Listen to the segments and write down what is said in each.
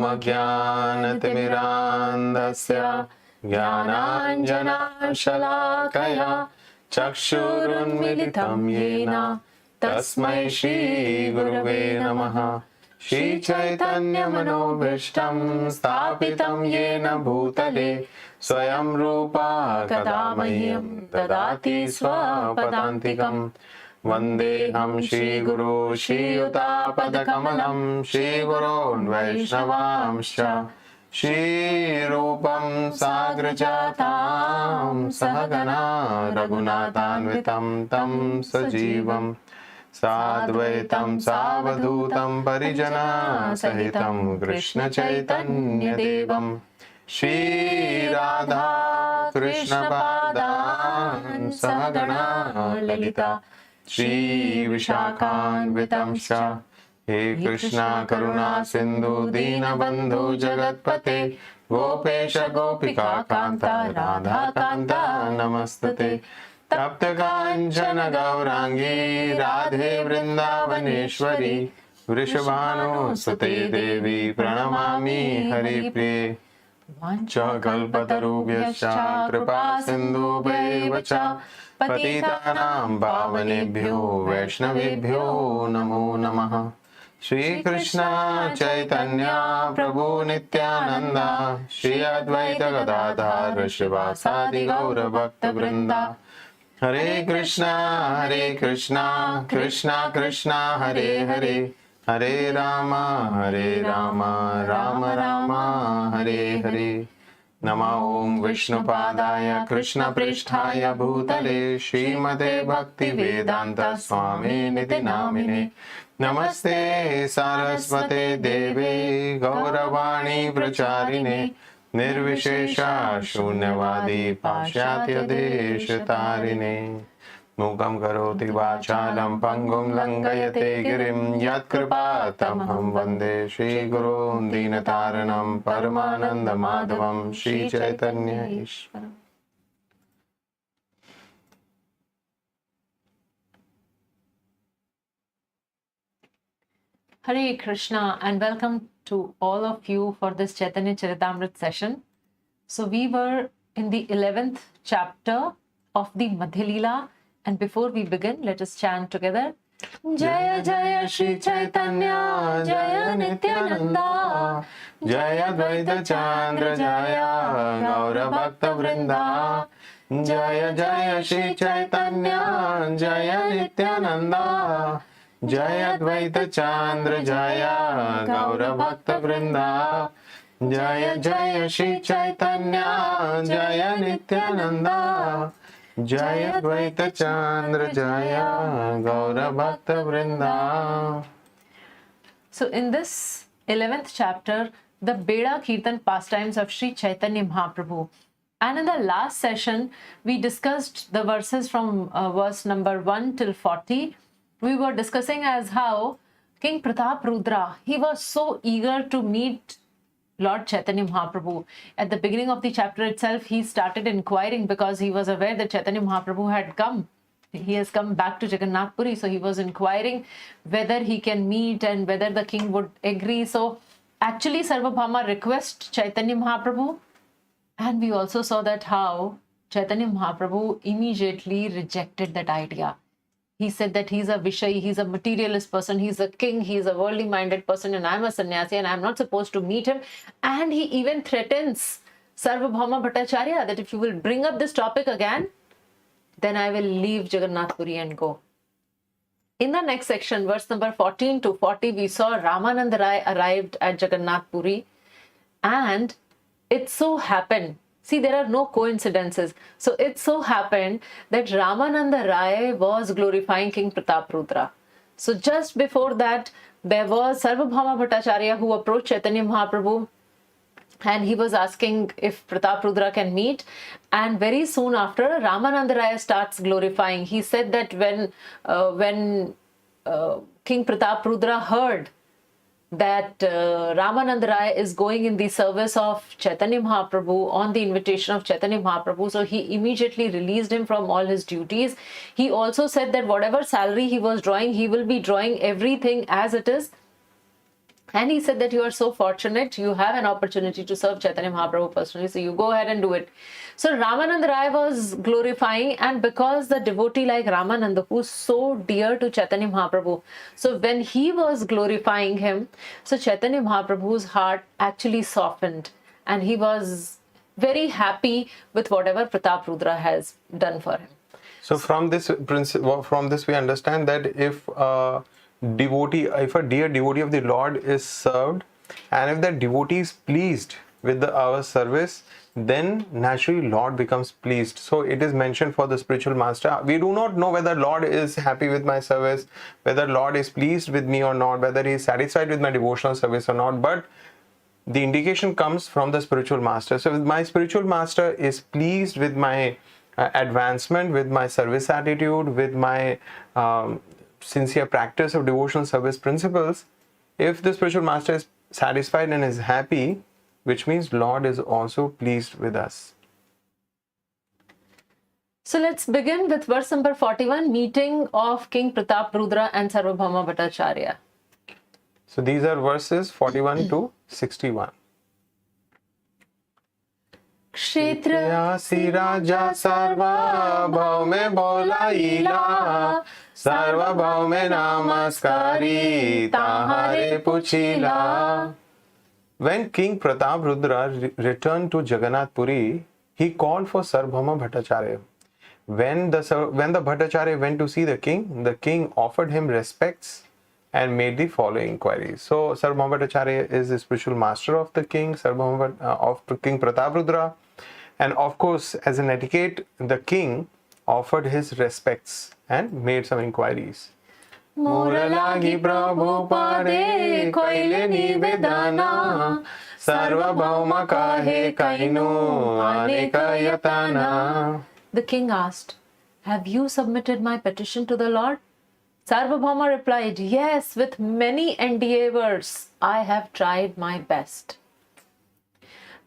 अज्ञानतिमिरान्धस्य ज्ञानाञ्जनशलाकया चक्षुरुन्मिलितं येन तस्मै श्रीगुरवे नमः। श्रीचैतन्यमनोभीष्टं स्थापितं येन भूतले स्वयं रूपा कदा मह्यं ददाति स्वपदान्तिकम्। वन्देऽहं श्रीगुरो श्रीयुतापदकमलं श्रीगुरोन् वैष्णवांश्च श्रीरूपं साग्रजातां सहगना रघुनाथान्वितं तं सजीवं साद्वैतं सावधूतं परिजनसहितं कृष्णचैतन्यदेवं श्रीराधा कृष्णपादान् सहगना ललिता श्रीविशाखान्वितं च। हे कृष्णा करुणा सिंधु दीनबंधु जगत्पते गोपेश गोपिका कांता राधा कांता नमस्तते। तप्त कांचन गौरांगी राधे वृंदावनेश्वरी वृषभानुसुते देवी प्रणमामि हरिप्रिये। वाञ्छाकल्पतरुभ्यश्च कृपा सिन्धुभ्यैव च पतितानां पावनेभ्यो वैष्णवेभ्यो नमो नमः। श्री कृष्ण चैतन्य प्रभु नित्यानंद श्री अद्वैत गदाधर शिवासादि गौर भक्त वृंदा। हरे कृष्णा कृष्णा कृष्णा हरे हरे हरे राम राम राम हरे हरे। नमो ओं विष्णुपादाय कृष्णपृष्ठाय भूतले श्रीमते भक्तिवेदांत स्वामिनिति नामिने। नमस्ते सारस्वते देवे गौरवाणी प्रचारिणे निर्विशेषा शून्यवादी पाश्चात्य देशतारिणे। मूकं करोति वाचालं पङ्गुं लङ्घयते गिरिं यत्कृपातमहं वन्दे श्रीगुरुं दीनतारणं परमानन्दमाधवं Sri Chaitanya ईश्वरम्। Hare Krishna and welcome to all of you for this Chaitanya Charitamrta session. So we were in the 11th chapter of the Madhya Lila, and before we begin, let us chant together. Jaya Jaya Shri Chaitanya Jaya Nityananda Jaya Dvaita Chandra Jaya Gaura Bhakta Vrinda। Jaya Jaya Shri Chaitanya Jaya Nityananda Jaya Dvaita Chandra Jaya Gaura Bhakta Vrinda। Jaya Jaya Shri Chaitanya Jaya Nityananda Jaya Dvaita Chandra Jaya Gaura Bhakta Vrinda। So in this 11th chapter, the Beḍā-kīrtana pastimes of Sri Chaitanya Mahāprabhu. And in the last session, we discussed the verses from verse number 1 till 40. We were discussing as how King Prataprudra, he was so eager to meet Lord Caitanya Mahāprabhu. At the beginning of the chapter itself, he started inquiring because he was aware that Caitanya Mahāprabhu had come. He has come back to Jagannath Puri. So he was inquiring whether he can meet and whether the king would agree. So actually Sarvabhauma requests Caitanya Mahāprabhu. And we also saw that how Caitanya Mahāprabhu immediately rejected that idea. He said that he's a Vishayi, he's a materialist person, he's a king, he's a worldly minded person, and I'm a sannyasi and I'm not supposed to meet him. And he even threatens Sarvabhauma Bhattacharya that if you will bring up this topic again, then I will leave Jagannath Puri and go. In the next section, verse number 14 to 40, we saw Ramananda Rai arrived at Jagannath Puri, and it so happened, see, there are no coincidences. So it so happened that Ramananda Rai was glorifying King Prataprudra. So just before that, there was Sarvabhauma Bhattacharya who approached Chaitanya Mahāprabhu, and he was asking if Prataprudra can meet. And very soon after, Ramananda Rai starts glorifying. He said that when King Prataprudra heard that Ramananda Rai is going in the service of Chaitanya Mahāprabhu on the invitation of Chaitanya Mahāprabhu, so he immediately released him from all his duties. He also said that whatever salary he was drawing, he will be drawing everything as it is. And he said that you are so fortunate, you have an opportunity to serve Chaitanya Mahaprabhu personally, so you go ahead and do it. So Ramananda Rai was glorifying, and because the devotee like Ramananda, who's so dear to Chaitanya Mahaprabhu, so when he was glorifying him, so Chaitanya Mahaprabhu's heart actually softened, and he was very happy with whatever Pratap Rudra has done for him. So from this we understand that if a dear devotee of the Lord is served, and if that devotee is pleased with our service, then naturally Lord becomes pleased. So it is mentioned for the spiritual master. We do not know whether Lord is happy with my service, whether Lord is pleased with me or not, whether he is satisfied with my devotional service or not, but the indication comes from the spiritual master. So if my spiritual master is pleased with my advancement, with my service attitude, with my sincere practice of devotional service principles, if the spiritual master is satisfied and is happy, which means Lord is also pleased with us. So let's begin with verse number 41, meeting of King Pratap Rudra and Sarvabhauma Bhattacharya. So these are verses 41 to 61. क्षेत्रयासी राजा सर्वभौम में बोलाइला, सर्वभौम में नमस्कारी ताहारे पुछिला. When King Pratap Rudra returned to Jagannath Puri, he called for Sarvabhauma Bhattacharya. When the Bhattacharya went to see the king offered him respects and made the following inquiries. So Sarvabhauma Bhattacharya is the spiritual master of the king, of King Pratap Rudra. And of course, as an etiquette, the king offered his respects and made some inquiries. Muralagi Prabhu Pade Koile Nivedana, Sarvabhauma Kahe Kainu Aneka Yatana. The king asked, "Have you submitted my petition to the Lord?" Sarvabhauma replied, "Yes, with many endeavors, I have tried my best."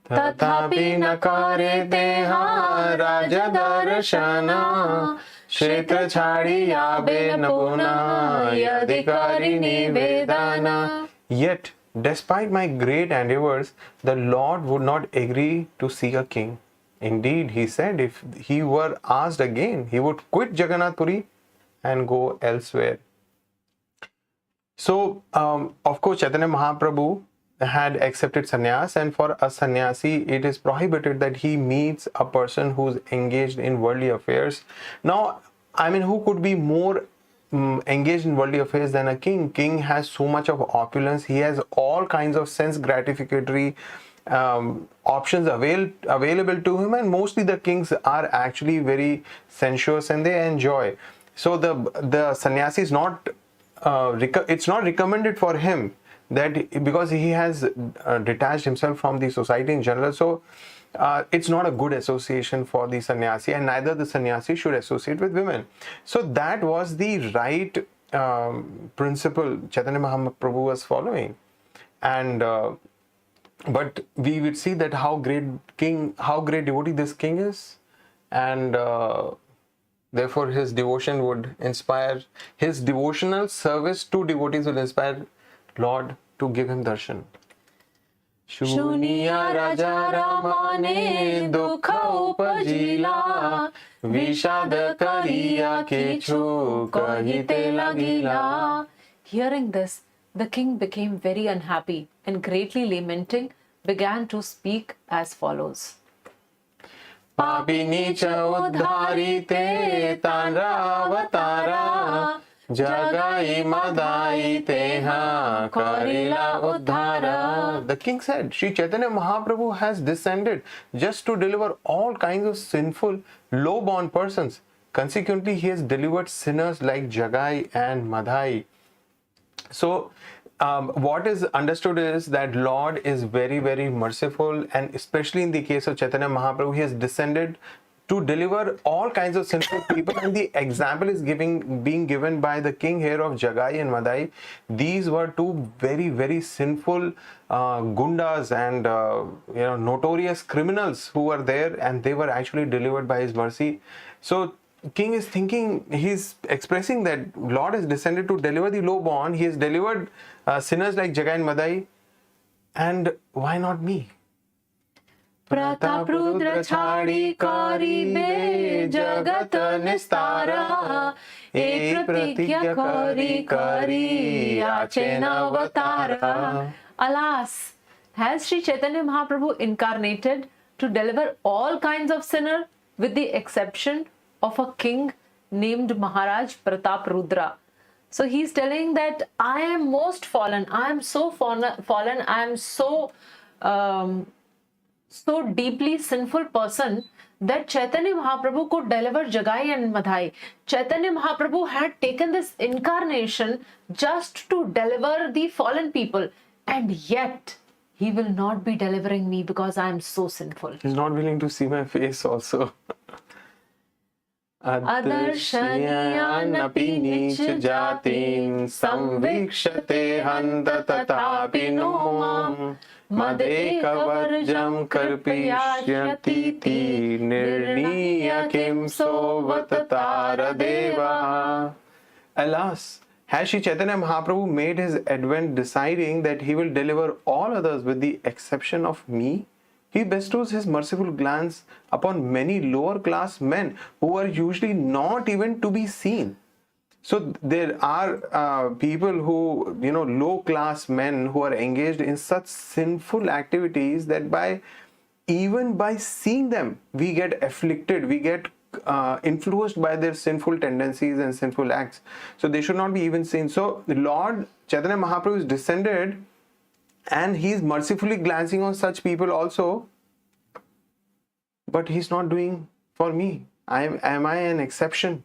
Tathapi nakare teha raja darshana, kshetra chhadi yabe napuna yadikari nivedana. Yet, despite my great endeavors, the Lord would not agree to see a king. Indeed, he said if he were asked again, he would quit Jagannath Puri and go elsewhere. So, of course, Chaitanya Mahaprabhu had accepted sannyas, and for a sannyasi, it is prohibited that he meets a person who's engaged in worldly affairs. Now, I mean, who could be more engaged in worldly affairs than a king? King has so much of opulence. He has all kinds of sense gratificatory options available to him, and mostly the kings are actually very sensuous and they enjoy. So the sannyasi is not it's not recommended for him, that because he has detached himself from the society in general. So it's not a good association for the sannyasi, and neither the sannyasi should associate with women. So that was the right principle Chaitanya Mahaprabhu was following. And but we would see that how great devotee this king is, and therefore his devotion would inspire, his devotional service to devotees will inspire Lord to give him darshan. Shuniya Raja Ramane dukha upajila, vishad kariya kichu kahite lagila. Hearing this, the king became very unhappy and greatly lamenting began to speak as follows. Papi nicha uddharite tanra avatara, Jagai Madai Teha Karila Uddhara. The king said, Sri Chaitanya Mahaprabhu has descended just to deliver all kinds of sinful, low-born persons. Consequently, he has delivered sinners like Jagai and Madai. So, what is understood is that Lord is very, very merciful, and especially in the case of Chaitanya Mahaprabhu, he has descended to deliver all kinds of sinful people, and the example is being given by the king here of Jagai and Madai. These were two very, very sinful gundas and notorious criminals who were there, and they were actually delivered by his mercy. So king is thinking, he's expressing that Lord has descended to deliver the lowborn. He has delivered sinners like Jagai and Madai, and why not me? Pratap Rudra chhadi karibe jagat nistara, ek pratigya kari achena avatara. Alas, has Sri Chaitanya Mahaprabhu incarnated to deliver all kinds of sinners with the exception of a king named Maharaj Pratap Rudra? So he's telling that I am most fallen, I am so fallen, I am so deeply sinful person that Chaitanya Mahaprabhu could deliver Jagai and Madhai. Chaitanya Mahaprabhu had taken this incarnation just to deliver the fallen people, and yet he will not be delivering me because I am so sinful. He's not willing to see my face also. Adarshanyanapi nich jatin samvikshate hanta tatapi no mam madekavarjam karpishyati nirniya kim sovatatara deva. Alas, has Sri Chaitanya Mahaprabhu made his advent deciding that he will deliver all others with the exception of me? He bestows his merciful glance upon many lower class men who are usually not even to be seen. So there are people who, low class men who are engaged in such sinful activities that even by seeing them, we get afflicted, we get influenced by their sinful tendencies and sinful acts. So they should not be even seen. So Lord Chaitanya Mahaprabhu is descended, and he is mercifully glancing on such people also, but he's not doing for me. Am I an exception?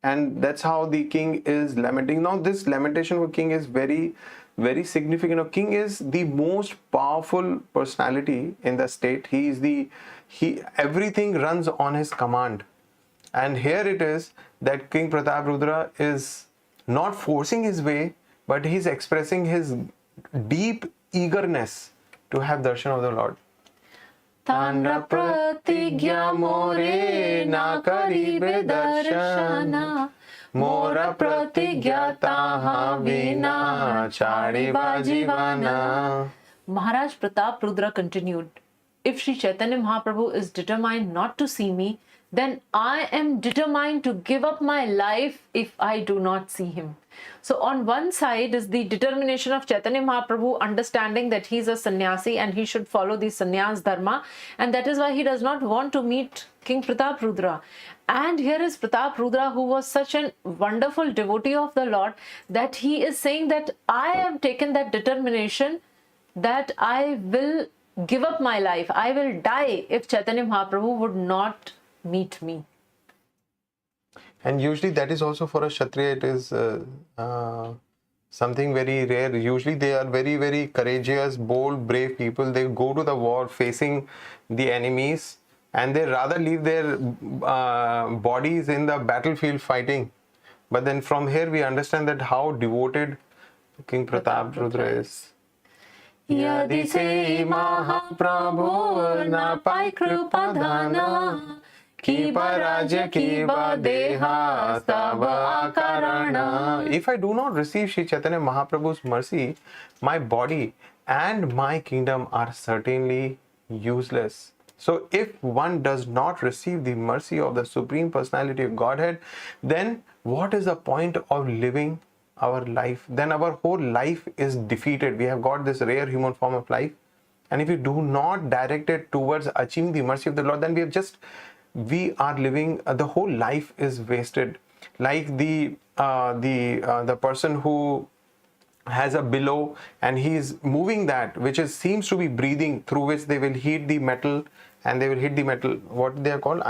And that's how the king is lamenting. Now this lamentation for king is very, very significant. Now, king is the most powerful personality in the state. Everything runs on his command. And here it is that King Pratap Rudra is not forcing his way, but he's expressing his deep eagerness to have darshan of the Lord. Tandra pratigya more na karibe darshana, mora pratigya taha vina chadiva jivana. Maharaj Pratap Rudra continued, if Sri Chaitanya Mahaprabhu is determined not to see me, then I am determined to give up my life if I do not see him. So on one side is the determination of Chaitanya Mahaprabhu, understanding that he is a sannyasi and he should follow the sannyas dharma, and that is why he does not want to meet King Pratap Rudra. And here is Pratap Rudra, who was such a wonderful devotee of the Lord, that he is saying that I have taken that determination that I will give up my life, I will die if Chaitanya Mahaprabhu would not meet me. And usually that is also for a Kshatriya, it is something very rare. Usually they are very, very courageous, bold, brave people. They go to the war facing the enemies, and they rather leave their bodies in the battlefield fighting. But then from here we understand that how devoted King Pratap Rudra is. Yadi se Mahaprabhu na pai kripa dhana, ki parajya ki badeha stava karana. If I do not receive Sri Chaitanya Mahaprabhu's mercy, my body and my kingdom are certainly useless. So if one does not receive the mercy of the Supreme Personality of Godhead, then what is the point of living our life? Then our whole life is defeated. We have got this rare human form of life, and if we do not direct it towards achieving the mercy of the Lord, then we are living, the whole life is wasted. Like the person who has a bellow and he is moving that which seems to be breathing, through which they will heat the metal, and they will hit the metal, what they are called,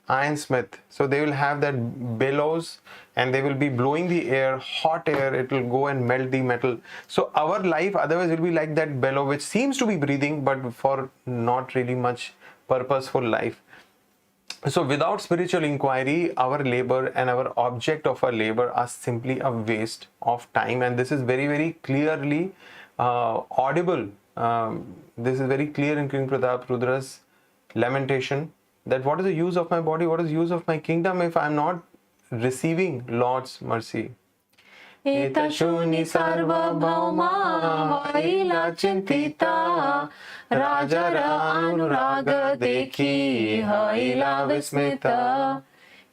ironsmith. So they will have that bellows and they will be blowing the air, hot air, it will go and melt the metal. So our life otherwise will be like that bellow which seems to be breathing, but for not really much purposeful life. So without spiritual inquiry, our labor and our object of our labor are simply a waste of time. And this is very, very clearly audible. This is very clear in King Pratap Rudra's lamentation, that what is the use of my body, what is the use of my kingdom if I am not receiving Lord's mercy? एतशूनि सार्वभौमा हईला चिंतिता राजा अनुराग देखी हईला Vismita.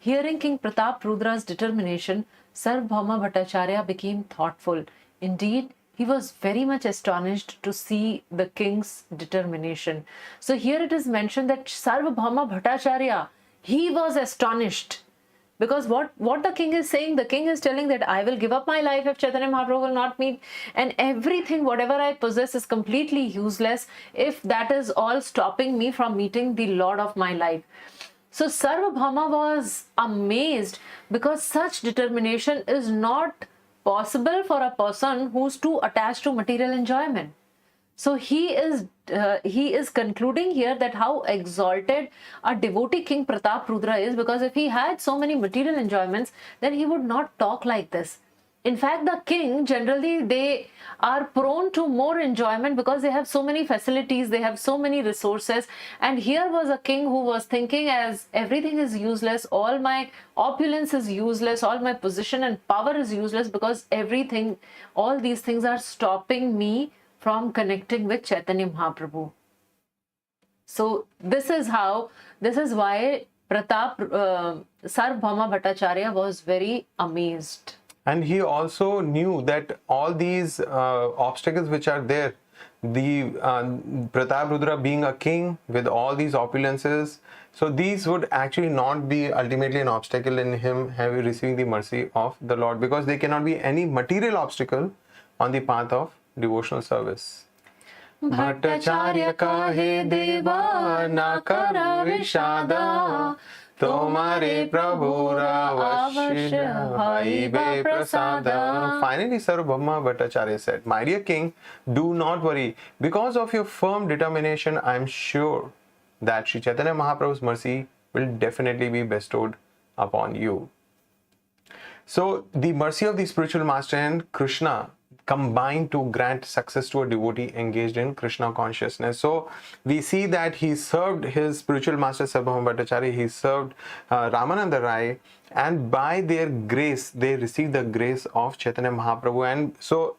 Hearing King Prataparudra's determination, Sarvabhauma Bhattacharya became thoughtful. Indeed, he was very much astonished to see the king's determination. So here it is mentioned that Sarvabhauma Bhattacharya, he was astonished. Because what the king is saying, the king is telling that I will give up my life if Chaitanya Mahaprabhu will not meet, and everything, whatever I possess is completely useless if that is all stopping me from meeting the Lord of my life. So Sarvabhauma was amazed because such determination is not possible for a person who's too attached to material enjoyment. So he is concluding here that how exalted a devotee King Prataparudra is, because if he had so many material enjoyments, then he would not talk like this. In fact, the king generally, they are prone to more enjoyment because they have so many facilities, they have so many resources. And here was a king who was thinking, as everything is useless, all my opulence is useless, all my position and power is useless, because everything, all these things are stopping me from connecting with Chaitanya Mahaprabhu. So this is why Sarvabhauma Bhattacharya was very amazed. And he also knew that all these obstacles which are there, the Prataparudra being a king with all these opulences, so these would actually not be ultimately an obstacle in him receiving the mercy of the Lord, because there cannot be any material obstacle on the path of devotional service. Bhattacharya kahe deva na kara vishada Tomare Prabhura Vashya Haibe Prasada. Finally, Sarvabhauma Bhattacharya said, "My dear king, do not worry. Because of your firm determination, I am sure that Sri Chaitanya Mahaprabhu's mercy will definitely be bestowed upon you." So, the mercy of the spiritual master and Krishna combined to grant success to a devotee engaged in Krishna consciousness. So we see that he served his spiritual master Sarvabhauma Bhattacharya, he served Ramananda Rai, and by their grace they received the grace of Chaitanya Mahaprabhu. And so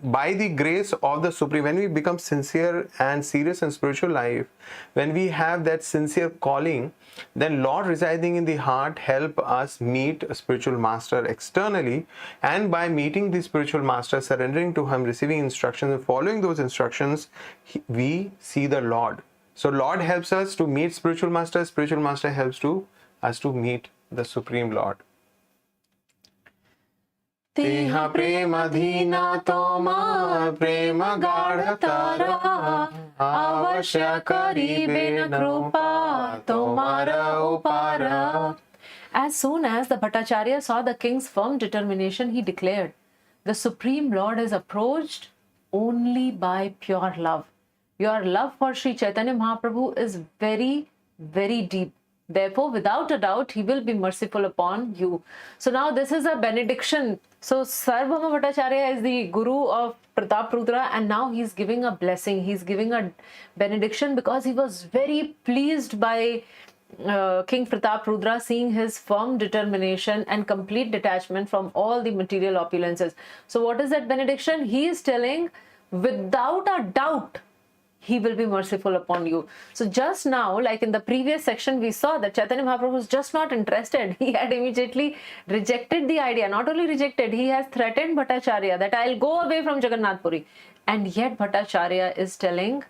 by the grace of the Supreme, when we become sincere and serious in spiritual life, when we have that sincere calling, then Lord residing in the heart help us meet a spiritual master externally, and by meeting the spiritual master, surrendering to him, receiving instructions and following those instructions, we see the Lord. So Lord helps us to meet spiritual master helps us to meet the Supreme Lord. Teha prema dhina toma prema gadhatara avashya karibe na krupa tomara upara. As soon as the Bhattacharya saw the king's firm determination, he declared, "The Supreme Lord is approached only by pure love. Your love for Sri Chaitanya Mahaprabhu is very, very deep. Therefore, without a doubt, he will be merciful upon you." So now this is a benediction. So Sarvabhauma Bhattacharya is the guru of Prataparudra, and now he's giving a blessing. He's giving a benediction because he was very pleased by King Prataparudra, seeing his firm determination and complete detachment from all the material opulences. So what is that benediction? He is telling, without a doubt, he will be merciful upon you. So just now, like in the previous section, we saw that Chaitanya Mahaprabhu was just not interested. He had immediately rejected the idea. Not only rejected, he has threatened Bhattacharya that I'll go away from Jagannath Puri. And yet Bhattacharya is telling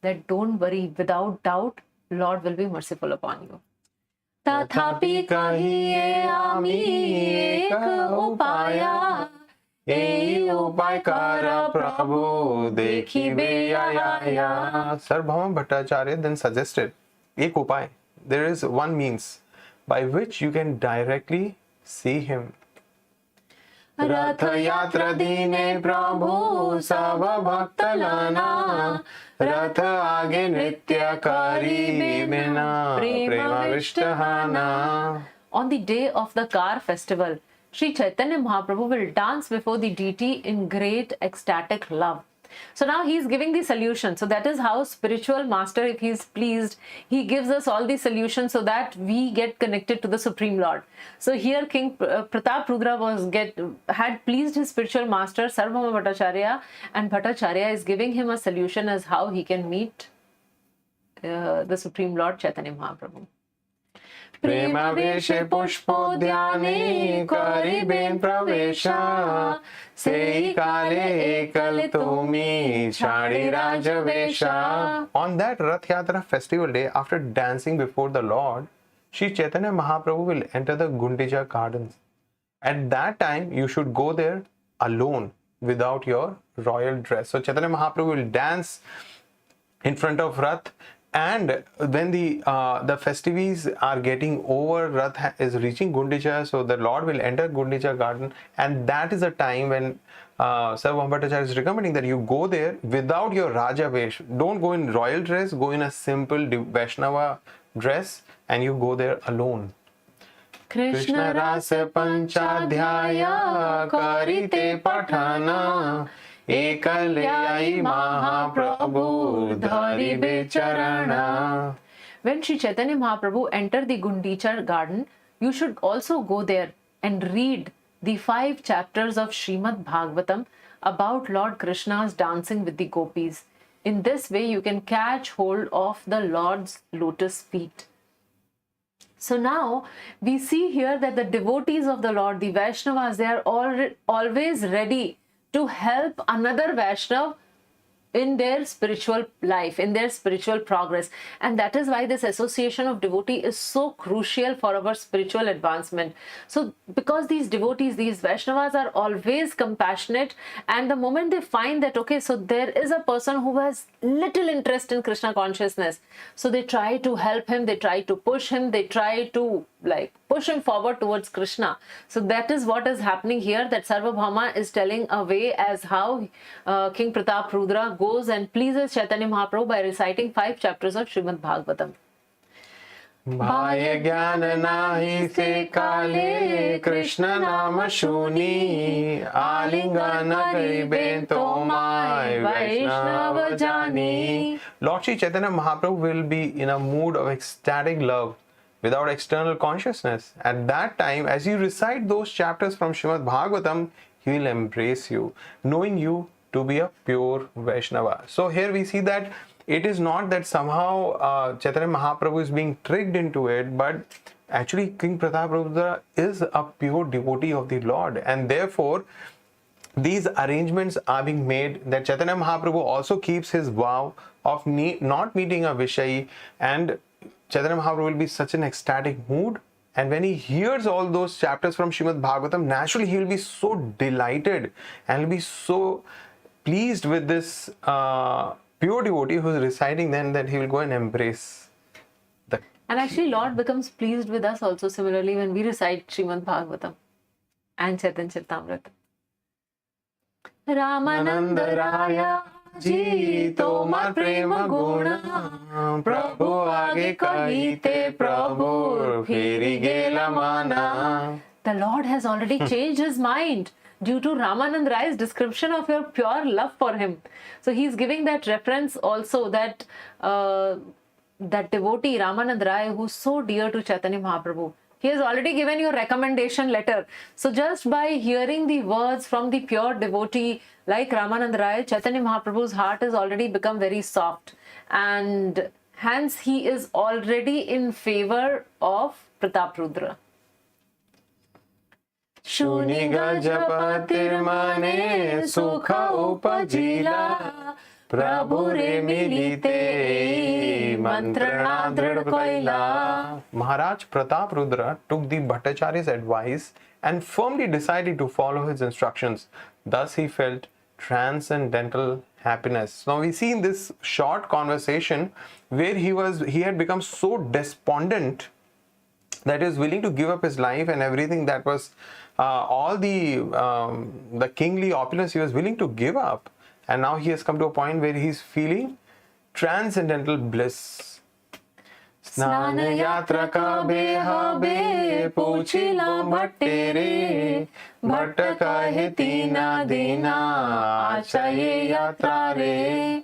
that don't worry, without doubt, Lord will be merciful upon you. Tathapi kahiye ami ek upaya Ei upay kara Prabhu dekhibe aya. Sarvabhauma Bhattacharya then suggested ek upay. There is one means by which you can directly see him. Rath yatra dine Prabhu sava bhakta lana Rath aage nritya kari bina prema vishtahana. On the day of the car festival, Sri Chaitanya Mahaprabhu will dance before the deity in great ecstatic love. So now he's giving the solution. So that is how spiritual master, if he is pleased, he gives us all the solutions so that we get connected to the Supreme Lord. So here King Prataprudra had pleased his spiritual master Sarvabhauma Bhattacharya, and Bhattacharya is giving him a solution as how he can meet the Supreme Lord Chaitanya Mahaprabhu. Premaveše pushpodhyane kariben pravesha sei kale ekal tumi chadi rajavesha. On that Rath Yatra festival day, after dancing before the Lord, Sri Chaitanya Mahaprabhu will enter the Gundicha gardens. At that time, you should go there alone without your royal dress. So Chaitanya Mahaprabhu will dance in front of Rath. And when the festivities are getting over, Rath is reaching Gundicha, so the Lord will enter Gundicha garden, and that is a time when Sarvabhauma Bhattacharya is recommending that you go there without your Raja Vesh. Don't go in royal dress, go in a simple Vaishnava dress, and you go there alone. Krishna Rasa Panchadhyaya Karite Pathana Ekalayai Mahaprabhu Dharibe Charana. When Sri Chaitanya Mahaprabhu entered the Gundicha garden, you should also go there and read the 5 chapters of Srimad Bhagavatam about Lord Krishna's dancing with the gopis. In this way, you can catch hold of the Lord's lotus feet. So now we see here that the devotees of the Lord, the Vaishnavas, they are always ready to help another Vaishnav in their spiritual life, in their spiritual progress. And that is why this association of devotee is so crucial for our spiritual advancement. So because these devotees, these Vaishnavas are always compassionate, and the moment they find that, okay, so there is a person who has little interest in Krishna consciousness, so they try to help him, they try to push him, they try to push him forward towards Krishna. So that is what is happening here, that Sarvabhauma is telling a way as how King Prataprudra goes and pleases Chaitanya Mahaprabhu by reciting 5 chapters of Srimad Bhagavatam. Bhaya Jnana nahi se kale Krishna nama shuni Alingana kariben tomai Vaishnava jani. Lord Sri Chaitanya Mahaprabhu will be in a mood of ecstatic love without external consciousness. At that time, as you recite those chapters from Srimad Bhagavatam, he will embrace you, knowing you to be a pure Vaishnava. So here we see that it is not that somehow Chaitanya Mahaprabhu is being tricked into it, but actually King Prataprudra is a pure devotee of the Lord, and therefore these arrangements are being made that Chaitanya Mahaprabhu also keeps his vow of not meeting a Vishayi, and Chaitanya Mahaprabhu will be such an ecstatic mood, and when he hears all those chapters from Srimad Bhagavatam, naturally he will be so delighted and will be so pleased with this pure devotee who is reciting them that he will go and embrace the. And actually Lord becomes pleased with us also similarly when we recite Srimad Bhagavatam and Chaitanya Charitamrta. Ramananda Raya जी तोमार प्रेम गुण प्रभु आगे कहिते प्रभु free गेला माना. The Lord has already changed his mind due to Ramanand Rai's description of your pure love for him. So he is giving that reference also, that that devotee Ramanand Rai, who's so dear to Chaitanya Mahaprabhu, he has already given you a recommendation letter. So just by hearing the words from the pure devotee like Ramanand Rai, Chaitanya Mahaprabhu's heart has already become very soft, and hence he is already in favor of Prataprudra. Shuniga japatir mane sukha upajila Prabhu re milite mantrana drid koila. Maharaj Prataprudra took the Bhattacharya's advice and firmly decided to follow his instructions. Thus he felt transcendental happiness. Now we see in this short conversation where he had become so despondent that he was willing to give up his life and everything that was all the kingly opulence he was willing to give up, and now he has come to a point where he is feeling transcendental bliss. स्नान यात्रा कबे हबे पूछिलो भट्टे रे भट्ट कहे तीना दीना आचा ये यात्रा रे.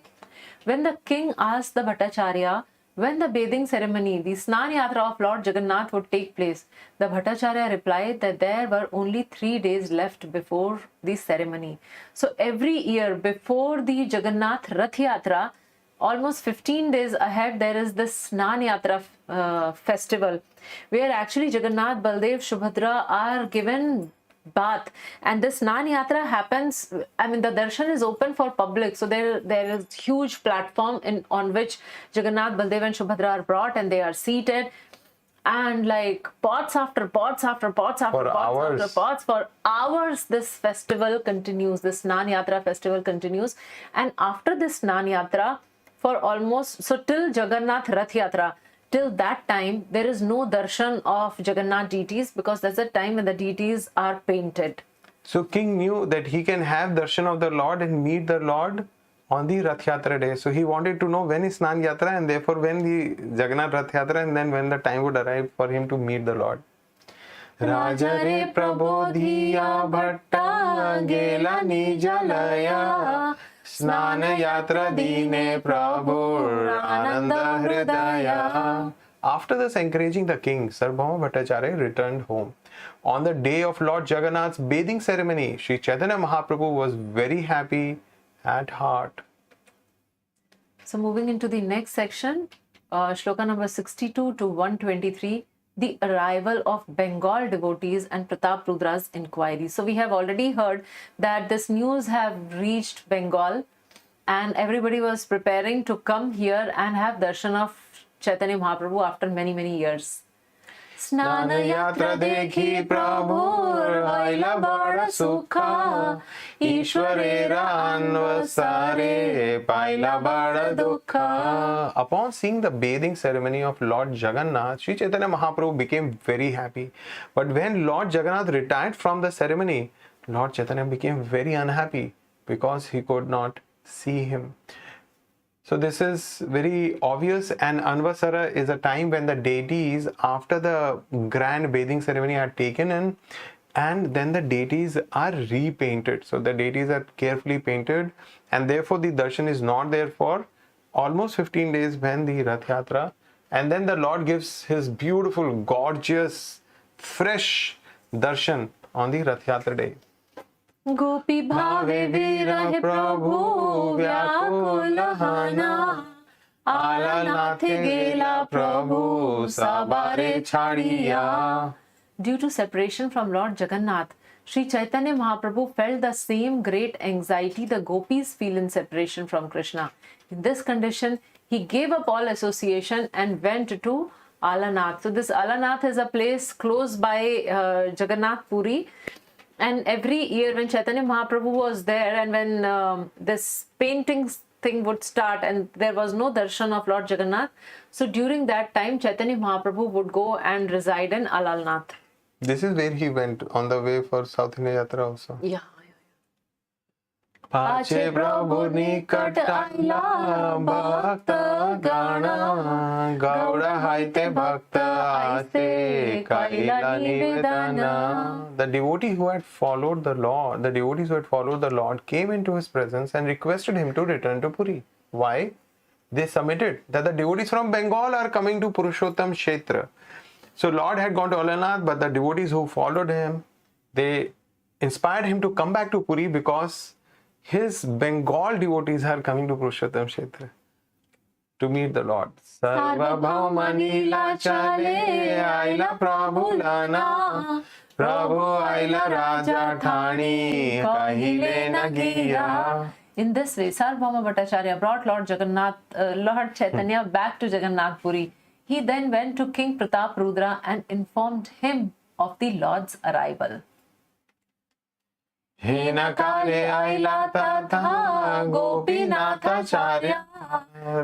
When the king asked the Bhattacharya when the bathing ceremony, the Snan Yatra of Lord Jagannath would take place, the Bhattacharya replied that there were only 3 days left before the ceremony. So every year before the Jagannath Rath Yatra, almost 15 days ahead, there is this Snan Yatra festival, where actually Jagannath, Baldev, Subhadra are given bath, and this Snan Yatra happens. I mean, the darshan is open for public, so there is huge platform on which Jagannath, Baldev, and Subhadra are brought, and they are seated, and like pots after pots after pots after For pots hours. after pots for hours. This festival continues. This Snan Yatra festival continues, and after this Snan Yatra, for almost till Jagannath Rath Yatra, till that time, there is no darshan of Jagannath deities, because that's the time when the deities are painted. So king knew that he can have darshan of the Lord and meet the Lord on the Rath Yatra day. So he wanted to know when is Snan Yatra, and therefore when the Jagannath Rath Yatra, and then when the time would arrive for him to meet the Lord. Raja re prabodhiya bhatta gela nijalaya Snan Yatra dine prabhur ananda hridaya. After thus encouraging the king, Sarvabhauma Bhattacharya returned home. On the day of Lord Jagannath's bathing ceremony, Sri Chaitanya Mahaprabhu was very happy at heart. So moving into the next section, shloka number 62 to 123, the arrival of Bengal devotees and Pratap Rudra's inquiry. So we have already heard that this news have reached Bengal, and everybody was preparing to come here and have darshan of Chaitanya Mahaprabhu after many, many years. Snana yatra dekhi Prabhu hoila bada sukha Ishwarera anvasare paila bada dukha. Upon seeing the bathing ceremony of Lord Jagannath, Sri Chaitanya Mahaprabhu became very happy. But when Lord Jagannath retired from the ceremony, Lord Chaitanya became very unhappy because he could not see him. So this is very obvious, and Anvasara is a time when the deities, after the grand bathing ceremony, are taken in, and then the deities are repainted. So the deities are carefully painted, and therefore the darshan is not there for almost 15 days when the Rath Yatra, and then the Lord gives his beautiful, gorgeous, fresh darshan on the Rath Yatra day. Gopi bhave virahe Prabhu vyakulahana Ala nathe gela Prabhu sabare chadiya. Due to separation from Lord Jagannath, Sri Chaitanya Mahaprabhu felt the same great anxiety the gopis feel in separation from Krishna. In this condition, he gave up all association and went to Alanath. So this Alanath is a place close by Jagannath Puri. And every year when Chaitanya Mahaprabhu was there, and when this painting thing would start and there was no darshan of Lord Jagannath, so during that time Chaitanya Mahaprabhu would go and reside in Alalnath. This is where he went on the way for South India Yatra also. Yeah. Pache Prabhu nikat aila bhakta gana Gauda haite bhakta aise kaila nivedana. The devotee who had followed the Lord, the devotees who had followed the Lord came into his presence and requested him to return to Puri. Why? They submitted that the devotees from Bengal are coming to Purushottam Kshetra. So Lord had gone to Alanath, but the devotees who followed him, they inspired him to come back to Puri because his Bengal devotees are coming to Purushottam Kshetra to meet the Lord. Sarvabhauma Lila chale aila Prabhu lana Prabhu aila Raja Thani kahile nagiya. In this way, Sarvabhauma Bhattacharya brought Lord Chaitanya back to Jagannath Puri. He then went to King Pratap Rudra and informed him of the Lord's arrival. Hena kale aila tatha Gopinathacharya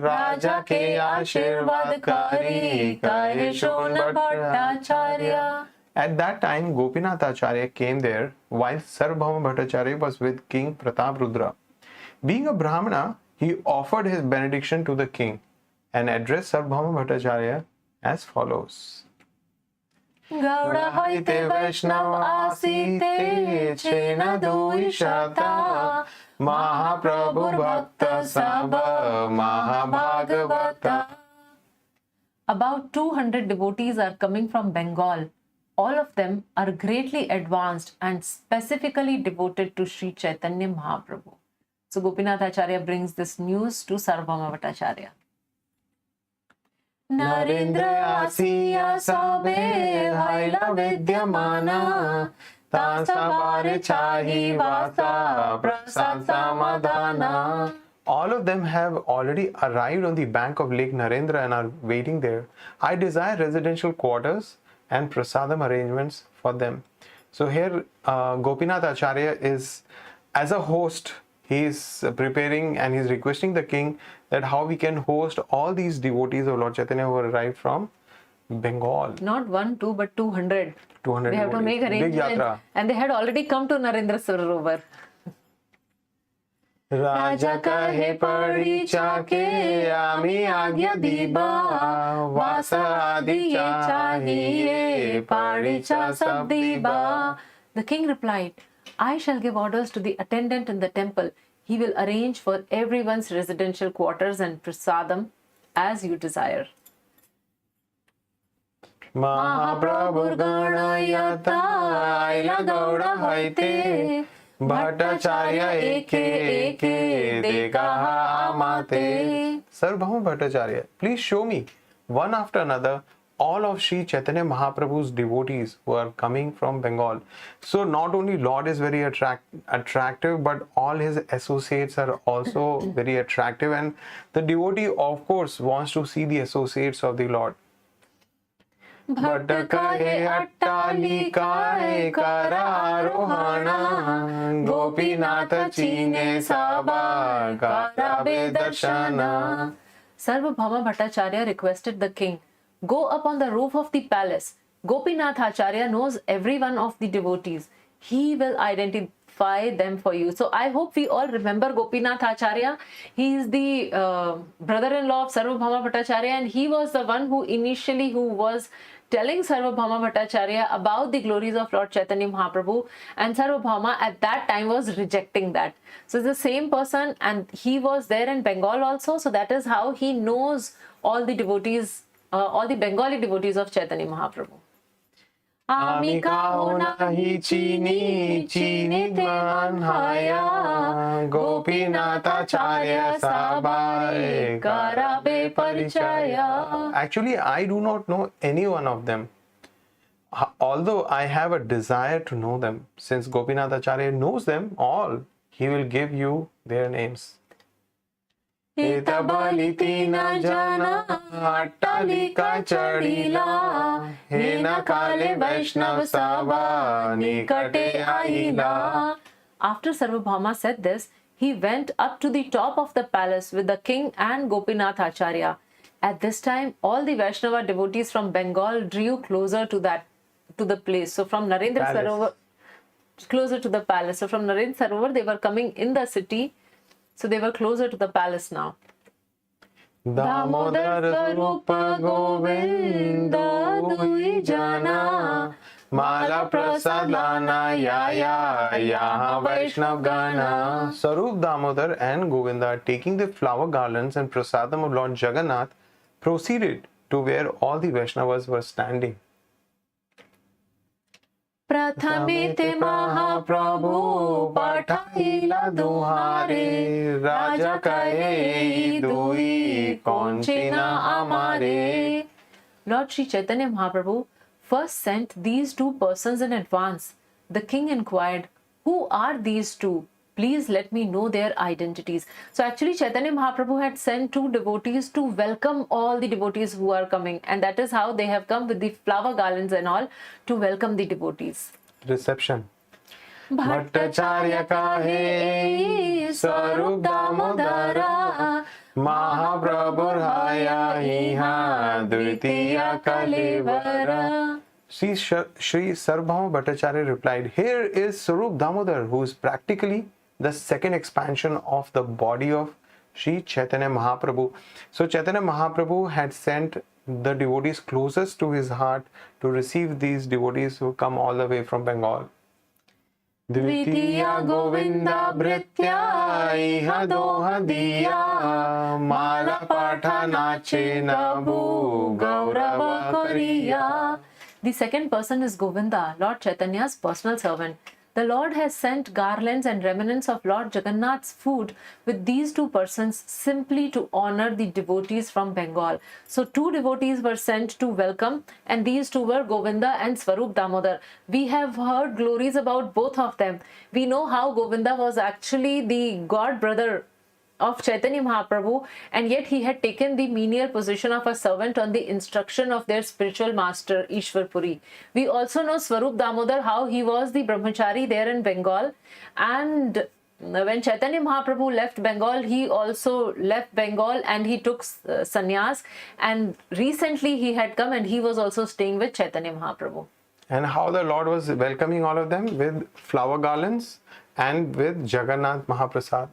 Raja ke ashirvad kari kahe Shona Bhattacharya. At that time, Gopinathacharya came there while Sarvabhauma Bhattacharya was with King Pratap Rudra. Being a Brahmana, he offered his benediction to the king and addressed Sarvabhauma Bhattacharya as follows. Gaura hoite Vaishnav asite chena duishata Mahaprabhu Bhakta Sabha Mahabhagavata. About 200 devotees are coming from Bengal. All of them are greatly advanced and specifically devoted to Sri Chaitanya Mahaprabhu. So Gopinath Acharya brings this news to Sarvabhauma Bhattacharya. Narendra Asiya Sabe Haila Vidyamana Tasabare Chahi Vasa Prasad Samadhana. All of them have already arrived on the bank of Lake Narendra and are waiting there. I desire residential quarters and prasadam arrangements for them. So here Gopinath Acharya is, as a host, he is preparing and he is requesting the king that how we can host all these devotees of Lord Chaitanya who arrived from Bengal. Not 1, 2, but 200. 200 We have to make devotees. Big arrangements. yatra. And they had already come to Narendra Sarovar. Raja kahe paricha ke ami agya diba vasa adi chahiye paricha sab diba. The king replied, I shall give orders to the attendant in the temple. He will arrange for everyone's residential quarters and prasadam as you desire. Mahaprabhu ganayata aila gauda haite Bhattacharya eke dekaha amate. Sarvabhauma Bhattacharya, please show me one after another all of Sri Chaitanya Mahaprabhu's devotees who are coming from Bengal. So not only Lord is very attractive, but all his associates are also very attractive, and the devotee of course wants to see the associates of the Lord. Bhatta kahe attalikaye kararohana Gopinatha chine sabha karabe darshana. Sarvabhauma Bhattacharya requested the king, go up on the roof of the palace. Gopinath Acharya knows every one of the devotees. He will identify them for you. So I hope we all remember Gopinath Acharya. He is the brother-in-law of Sarvabhauma Bhattacharya, and he was the one who initially was telling Sarvabhauma Bhattacharya about the glories of Lord Chaitanya Mahaprabhu, and Sarvabhauma at that time was rejecting that. So it's the same person, and he was there in Bengal also. So that is how he knows all the devotees, all the Bengali devotees of Chaitanya Mahaprabhu. Ami kaho nahi chini chini man haya Gopinath Acharya sabai karabe parichaya. Actually, I do not know any one of them. Although I have a desire to know them, since Gopinath Acharya knows them all, he will give you their names. Etabaliti na jana attalika chadila hena kale Vaishnav sabha nikate aila. After Sarvabhauma said this, he went up to the top of the palace with the king and Gopinath Acharya. At this time, all the Vaishnava devotees from Bengal drew closer to the place. So from Narendra Sarovar, closer to the palace. So from Narendra Sarovar, they were coming in the city. So they were closer to the palace now. Damodar Sarupa Govinda Dui Jana Mala Prasadana Yaya Yaha Vaishnav Gana. Sarup Damodar and Govinda, taking the flower garlands and prasadam of Lord Jagannath, proceeded to where all the Vaishnavas were standing. Prathamite Mahaprabhu Pathaila Duhare Raja Kahe Dui Konchina Amare. Lord Sri Chaitanya Mahaprabhu first sent these two persons in advance. The king inquired, who are these two? Please let me know their identities. So actually Chaitanya Mahaprabhu had sent two devotees to welcome all the devotees who are coming, and that is how they have come with the flower garlands and all to welcome the devotees. Reception. Bhattacharya kahe Sarup Damodara Mahaprabhu Haya Iha Dvitiya Kalivara. Sri Sarvabhauma Bhattacharya replied, here is Sarup Damodar, who is practically the second expansion of the body of Sri Chaitanya Mahaprabhu. So Chaitanya Mahaprabhu had sent the devotees closest to his heart to receive these devotees who come all the way from Bengal. Dvitiya Govinda Bhritya Iha Doha Diya Mala Patha Nache Nabu Gaurava Kariya. The second person is Govinda, Lord Chaitanya's personal servant. The Lord has sent garlands and remnants of Lord Jagannath's food with these two persons simply to honor the devotees from Bengal. So two devotees were sent to welcome, and these two were Govinda and Swarup Damodar. We have heard glories about both of them. We know how Govinda was actually the god brother of Chaitanya Mahaprabhu, and yet he had taken the menial position of a servant on the instruction of their spiritual master Ishwar Puri. We also know Swarup Damodar, how he was the brahmachari there in Bengal, and when Chaitanya Mahaprabhu left Bengal, he also left Bengal and he took sannyas, and recently he had come and he was also staying with Chaitanya Mahaprabhu. And how the Lord was welcoming all of them with flower garlands and with Jagannath Mahaprasad.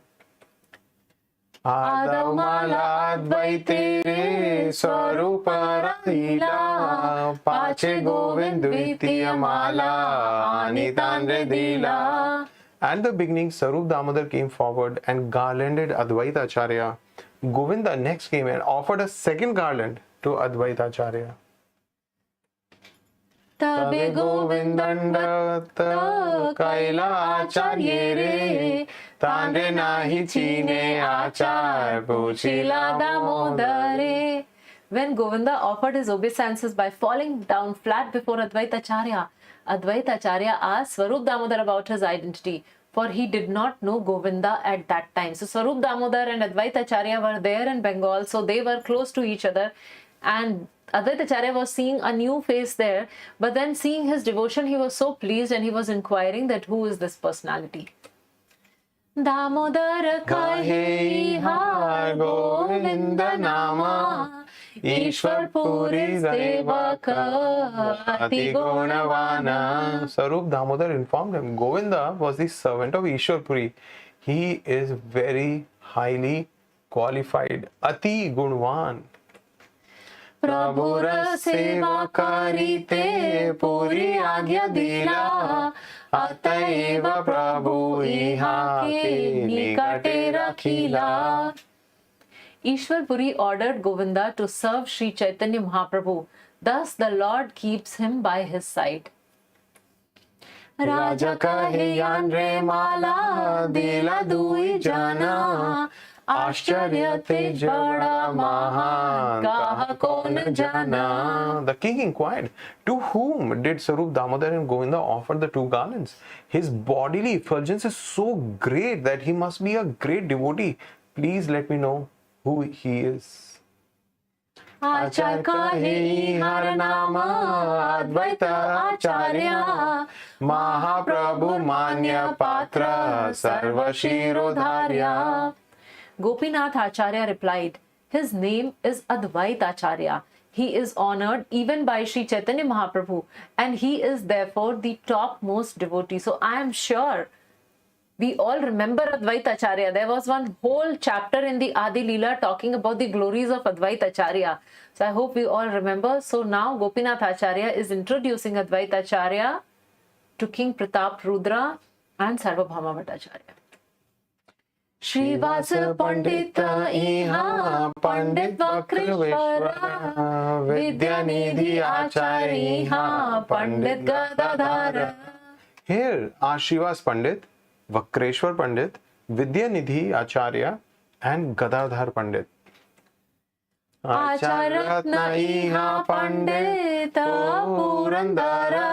Adamala Advaite Re Swarupa Lila Pache Govind Dvitiya Mala Anitan Redila. At the beginning, Swarup Damodar came forward and garlanded Advaita Acharya. Govinda next came and offered a second garland to Advaita Acharya. Tabe Govindanda Kaila Acharya Re Tande Nahi Chine Achar Puchila Damodare. When Govinda offered his obeisances by falling down flat before Advaita Acharya asked Swarup Damodar about his identity, for he did not know Govinda at that time. So Swarup Damodar and Advaita Acharya were there in Bengal, so they were close to each other, and Advaita Acharya was seeing a new face there, but then seeing his devotion, he was so pleased and he was inquiring that who is this personality. Damodar kahe har Govinda nama Ishwar Puri sevaka ati gunavana. Swarup Damodar informed him Govinda was the servant of Ishwar Puri. He is very highly qualified. Ati gunvan. Prabhura seva karite puri agya dila ataiva Prabhu iha ke nikate rakhila. Ishwar Puri ordered Govinda to serve Sri Chaitanya Mahaprabhu. Thus the Lord keeps him by his side. Raja kahe yan re mala dila dui jana Ashcharya tej bada mahan kaha kon jana. The king inquired, to whom did Swarup Damodar and Govinda offer the two garlands? His bodily effulgence is so great that he must be a great devotee. Please let me know who he is. Achar kahe har nama Advaita Acharya Mahaprabhu Manya Patra Sarva Shirodharya. Gopinath Acharya replied, his name is Advaita Acharya. He is honored even by Sri Chaitanya Mahaprabhu, and he is therefore the topmost devotee. So I am sure we all remember Advaita Acharya. There was one whole chapter in the Adi Lila talking about the glories of Advaita Acharya. So I hope we all remember. So now Gopinath Acharya is introducing Advaita Acharya to King Pratap Rudra and Sarvabhauma Bhattacharya. Shrivas Pandit Iha Pandit Vakreshwara Vidyanidhi Acharya Iha Pandit Gadadhara. Here are Shrivas Pandit, Vakreshwar Pandit, Vidyanidhi Acharya and Gadadhar Pandit. Acharatna Iha Pandit Purandara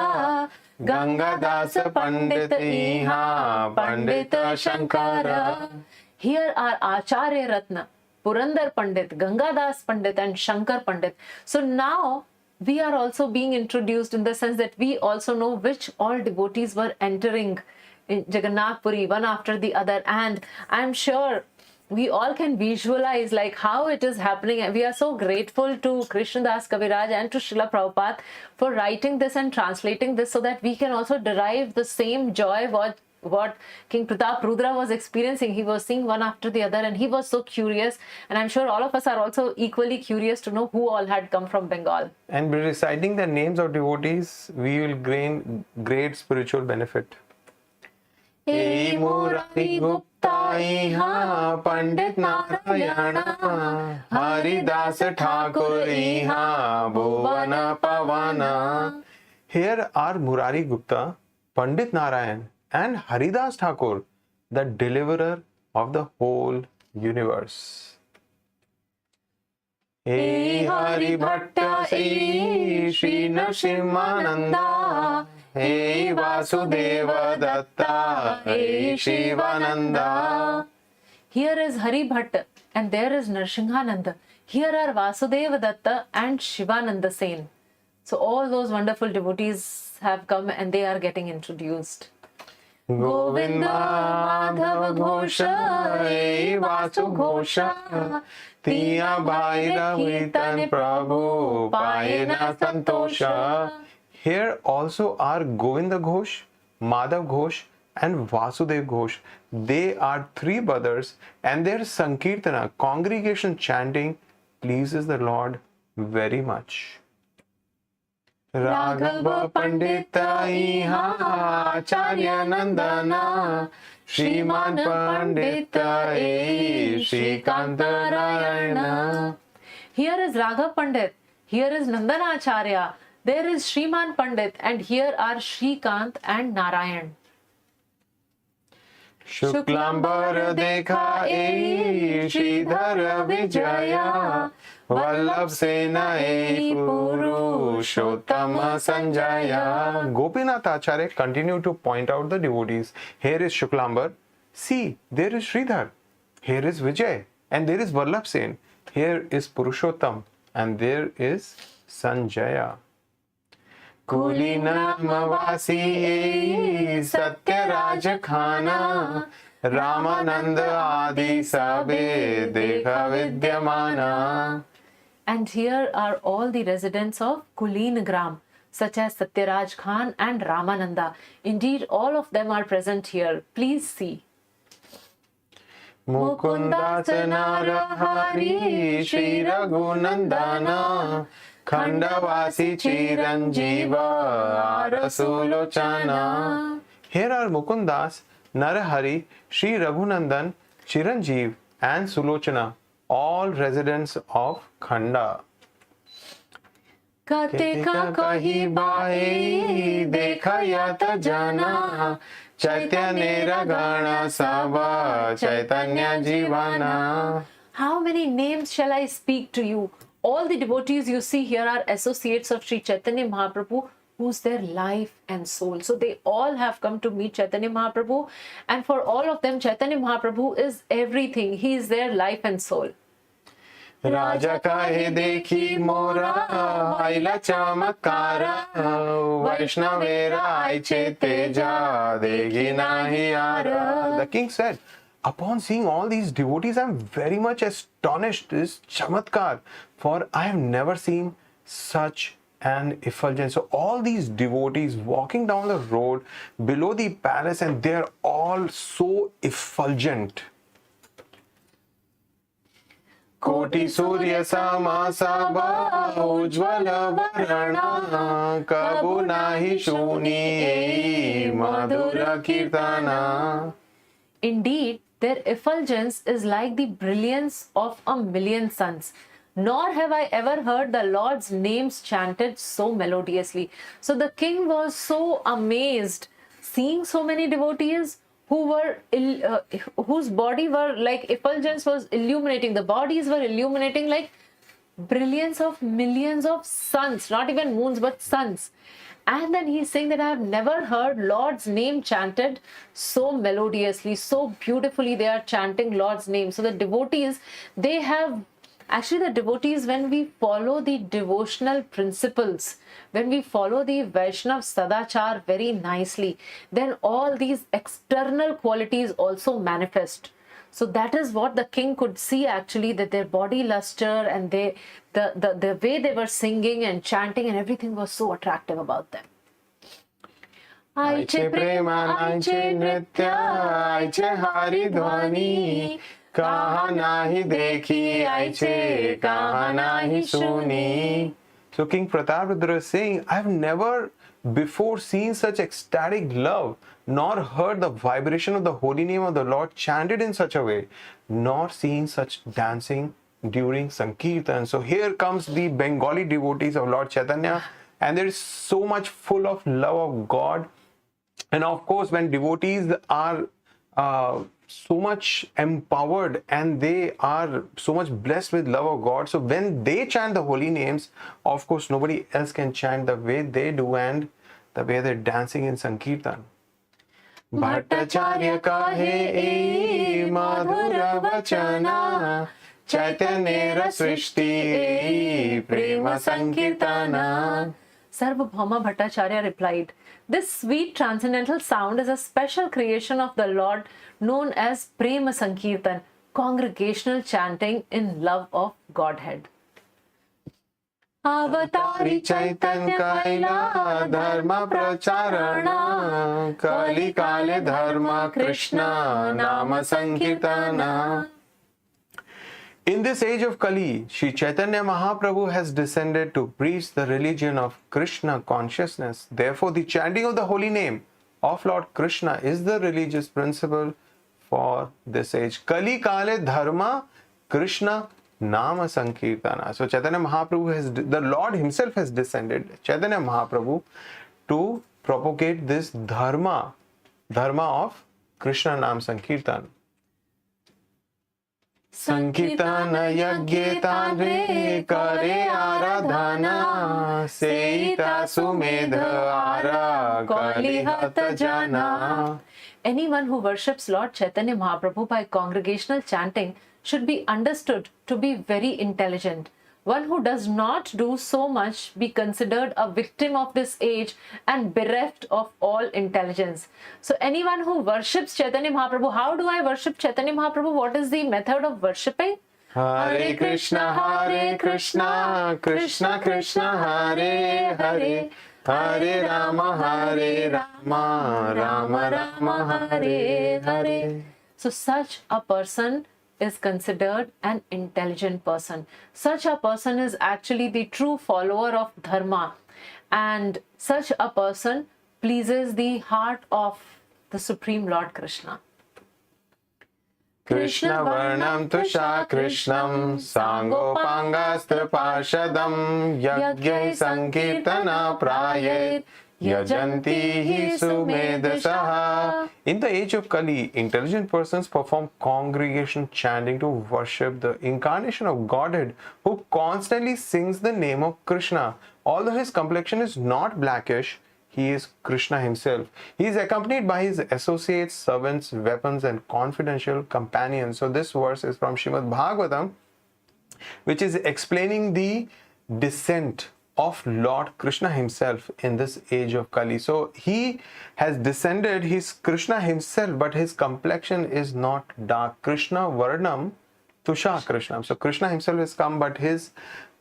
Gangadas Pandit Iha Pandit Shankara. Here are Acharya Ratna, Purandar Pandit, Gangadas Pandit and Shankar Pandit. So now we are also being introduced in the sense that we also know which all devotees were entering in Jagannath Puri one after the other, and I'm sure we all can visualize like how it is happening, and we are so grateful to Krishnadas Kaviraj and to Srila Prabhupada for writing this and translating this so that we can also derive the same joy what what King Pratap Rudra was experiencing. He was seeing one after the other, and he was so curious. And I'm sure all of us are also equally curious to know who all had come from Bengal. And by reciting the names of devotees, we will gain great spiritual benefit. Hey Murari Gupta Iha, Pandit Narayana, Haridas Thakur Iha, Bhuvana Pavana. Here are Murari Gupta, Pandit Narayan and Haridas Thakur, the deliverer of the whole universe. Hey Hari Bhatta, Hey Shri Nrsimhananda, Hey Vasudeva Datta, Hey Shivananda. Here is Hari Bhatta and there is Nrsimhananda. Here are Vasudeva Datta and Shivananda Sen. So all those wonderful devotees have come and they are getting introduced. Govinda Madhava Ghosha, Hey Vasu Ghosha, Tiya Bhaira Kirtan Prabhu, Payena Santosha. Here also are Govinda Ghosh, Madhav Ghosh and Vasudev Ghosh. They are three brothers and their Sankirtana, congregation chanting, pleases the Lord very much. Raghava Pandita Iha, Acharya Nandana, Shriman Pandita Shrikanta. Here is Raghav Pandit, here is Nandana Acharya, there is Shriman Pandit, and here are Shrikant and Narayan. Shuklambar Dekha Shridhar Vijaya, Vallabh Sena Purushottama Sanjaya. Gopinath Acharya continued to point out the devotees. Here is Shuklambar. See, there is Sridhar. Here is Vijay. And there is Vallabh Sen. Here is Purushottam. And there is Sanjaya. Kulina Mavasi Satya Rajakhana, Ramananda Adi Sabe Dekha Vidyamana. And here are all the residents of Kulin Gram, such as Satyaraj Khan and Ramananda. Indeed, all of them are present here. Please see. Mukunda Narahari Shri Raghunandana, Khandavasi Chiranjiva Arasulochana. Here are Mukundas, Narahari, Shri Raghunandan, Chiranjeev and Sulochana, all residents of Khanda. Katika kahi bae dekha yata jana, Chaitanya Ragana Sabha, Chaitanya Jivana. How many names shall I speak to you? All the devotees you see here are associates of Sri Chaitanya Mahaprabhu, who's their life and soul. So they all have come to meet Chaitanya Mahaprabhu, and for all of them, Chaitanya Mahaprabhu is everything. He is their life and soul. Raja kahe dekhi mora, aila chamatkara, Vaishnavera aiche teja, degi nahi ara. The king said, upon seeing all these devotees, I am very much astonished. This chamatkar, for I have never seen such an effulgence. So all these devotees walking down the road below the palace, and they are all so effulgent. Koti Surya Sama Sabha Ujjvala Varana, Kabu Nahi Shuni Madhura Kirtana. Indeed, their effulgence is like the brilliance of a million suns. Nor have I ever heard the Lord's names chanted so melodiously. So the king was so amazed seeing so many devotees who were whose body were like effulgence was illuminating. The bodies were illuminating like brilliance of millions of suns, not even moons but suns. And then he's saying that I have never heard Lord's name chanted so melodiously, so beautifully they are chanting Lord's name. So the devotees, they have, actually the devotees, when we follow the devotional principles, when we follow the Vaishnav Sadachar very nicely, then all these external qualities also manifest. So that is what the king could see actually, that their body luster and the way they were singing and chanting and everything was so attractive about them. आईचे प्रेम आईचे नृत्य आईचे हरि ध्वनि कहा नाही देखी आईचे कहा नाही सुनी. So King Prataprudra is saying, I have never before seen such ecstatic love, nor heard the vibration of the holy name of the Lord chanted in such a way, nor seen such dancing during Sankirtan. So here comes the Bengali devotees of Lord Chaitanya, and there is so much full of love of God. And of course, when devotees are so much empowered and they are so much blessed with love of God, so when they chant the holy names, of course, nobody else can chant the way they do and the way they're dancing in Sankirtan. Bhattacharya kahe madhura vachana Chaitanya srishti prema Sankirtana. Sarvabhauma Bhattacharya replied, this sweet transcendental sound is a special creation of the Lord known as Prema Sankirtan, congregational chanting in love of Godhead. Avatari Chaitanya Kaila Dharma Pracharana Kali Kale Dharma Krishna Nama Sankirtana. In this age of Kali, Sri Chaitanya Mahaprabhu has descended to preach the religion of Krishna consciousness. Therefore, the chanting of the holy name of Lord Krishna is the religious principle for this age. Kali Kale Dharma Krishna Nama Sankirtana. So Chaitanya Mahaprabhu the Lord himself has descended, Chaitanya Mahaprabhu, to propagate this dharma of Krishna Nam Sankirtan. Sankirtana yagyetan re kare aradhana seita sumedha ara kalihata jana. Anyone who worships Lord Chaitanya Mahaprabhu by congregational chanting should be understood to be very intelligent. One who does not do so much be considered a victim of this age and bereft of all intelligence. So anyone who worships Chaitanya Mahaprabhu, how do I worship Chaitanya Mahaprabhu? What is the method of worshipping? Hare Krishna, Krishna Krishna, Hare Hare, Hare Rama, Rama Rama, Hare Hare. So such a person is considered an intelligent person. Such a person is actually the true follower of dharma, and such a person pleases the heart of the Supreme Lord Krishna. Krishna Varnam Tusha Krishnam Sangopangastra Parshadam Yagyai Sankirtana Prayet Yajanti Sumedhasaha. In the age of Kali, intelligent persons perform congregation chanting to worship the incarnation of Godhead, who constantly sings the name of Krishna. Although his complexion is not blackish, he is Krishna himself. He is accompanied by his associates, servants, weapons, and confidential companions. So this verse is from Srimad Bhagavatam, which is explaining the descent of Lord Krishna himself in this age of Kali. So he has descended, he's Krishna himself, but his complexion is not dark. Krishna Varnam Tusha Krishnam. So Krishna himself has come, but his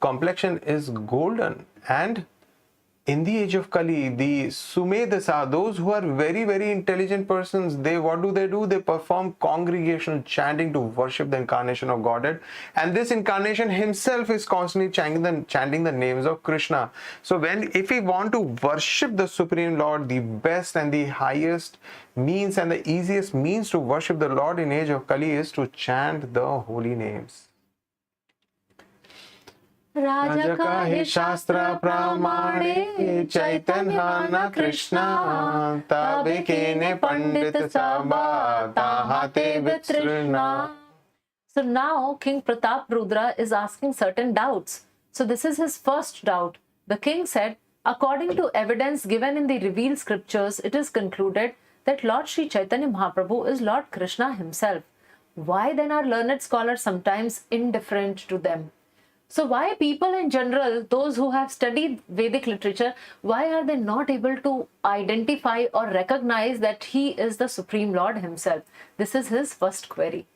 complexion is golden. And in the age of Kali, the Sumedasa, those who are very, very intelligent persons, what do? They perform congregational chanting to worship the incarnation of Godhead. And this incarnation himself is constantly chanting the names of Krishna. So if we want to worship the Supreme Lord, the best and the highest means and the easiest means to worship the Lord in age of Kali is to chant the holy names. Raja kahe shastra pramane Chaitanya na Krishna tabe kene pandit sabha tahate vitrina. So now King Prataprudra is asking certain doubts. So this is his first doubt. The king said, according to evidence given in the revealed scriptures, it is concluded that Lord Sri Chaitanya Mahaprabhu is Lord Krishna himself. Why then are learned scholars sometimes indifferent to them? So why people in general, those who have studied Vedic literature, why are they not able to identify or recognize that he is the Supreme Lord himself? This is his first query.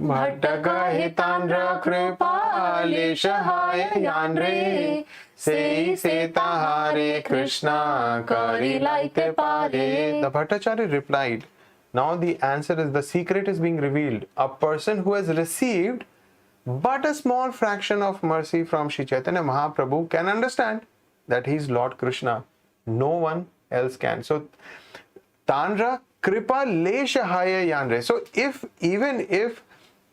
Bhattagahe Tandra Kripa Leshahaya Yanre Sei Setahare Krishna Kari Laite Pare. The Bhattacharya replied, now the answer is, the secret is being revealed. A person who has received but a small fraction of mercy from Sri Chaitanya Mahaprabhu can understand that he is Lord Krishna. No one else can. So, Tandra Kripa Leshahaya Yanre. So, even if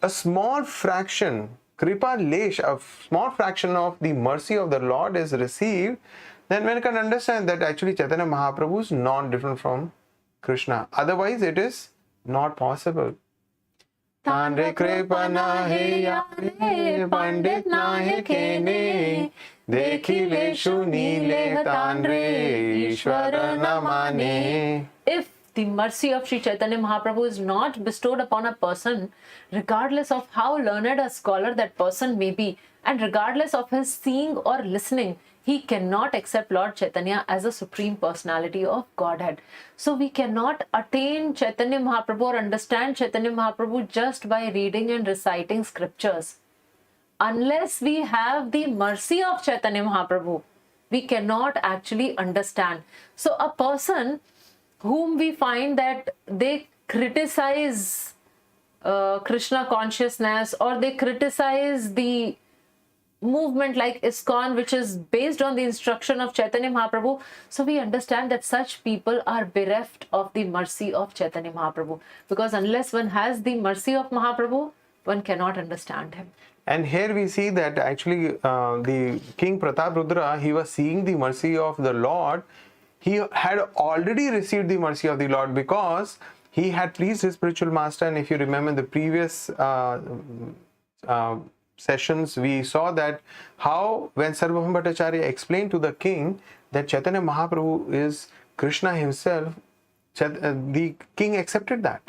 a small fraction, Kripa Lesh, a small fraction of the mercy of the Lord is received, then one can understand that actually Chaitanya Mahaprabhu is not different from Krishna. Otherwise, it is not possible. Tandre Kripa nahe yare, Pandit nahe kene, Dekhile shunile Tandre, Ishwara namane. If the mercy of Sri Chaitanya Mahaprabhu is not bestowed upon a person, regardless of how learned a scholar that person may be, and regardless of his seeing or listening, he cannot accept Lord Chaitanya as a supreme personality of Godhead. So we cannot attain Chaitanya Mahaprabhu or understand Chaitanya Mahaprabhu just by reading and reciting scriptures. Unless we have the mercy of Chaitanya Mahaprabhu, we cannot actually understand. So a person whom we find that they criticize Krishna consciousness, or they criticize the movement like ISKCON, which is based on the instruction of Chaitanya Mahaprabhu, so we understand that such people are bereft of the mercy of Chaitanya Mahaprabhu, because unless one has the mercy of Mahaprabhu, one cannot understand him. And here we see that actually the King Prataprudra, he was seeing the mercy of the Lord. He had already received the mercy of the Lord because he had pleased his spiritual master. And if you remember in the previous sessions, we saw that how when Sarvabhauma Bhattacharya explained to the king that Chaitanya Mahaprabhu is Krishna himself, the king accepted that.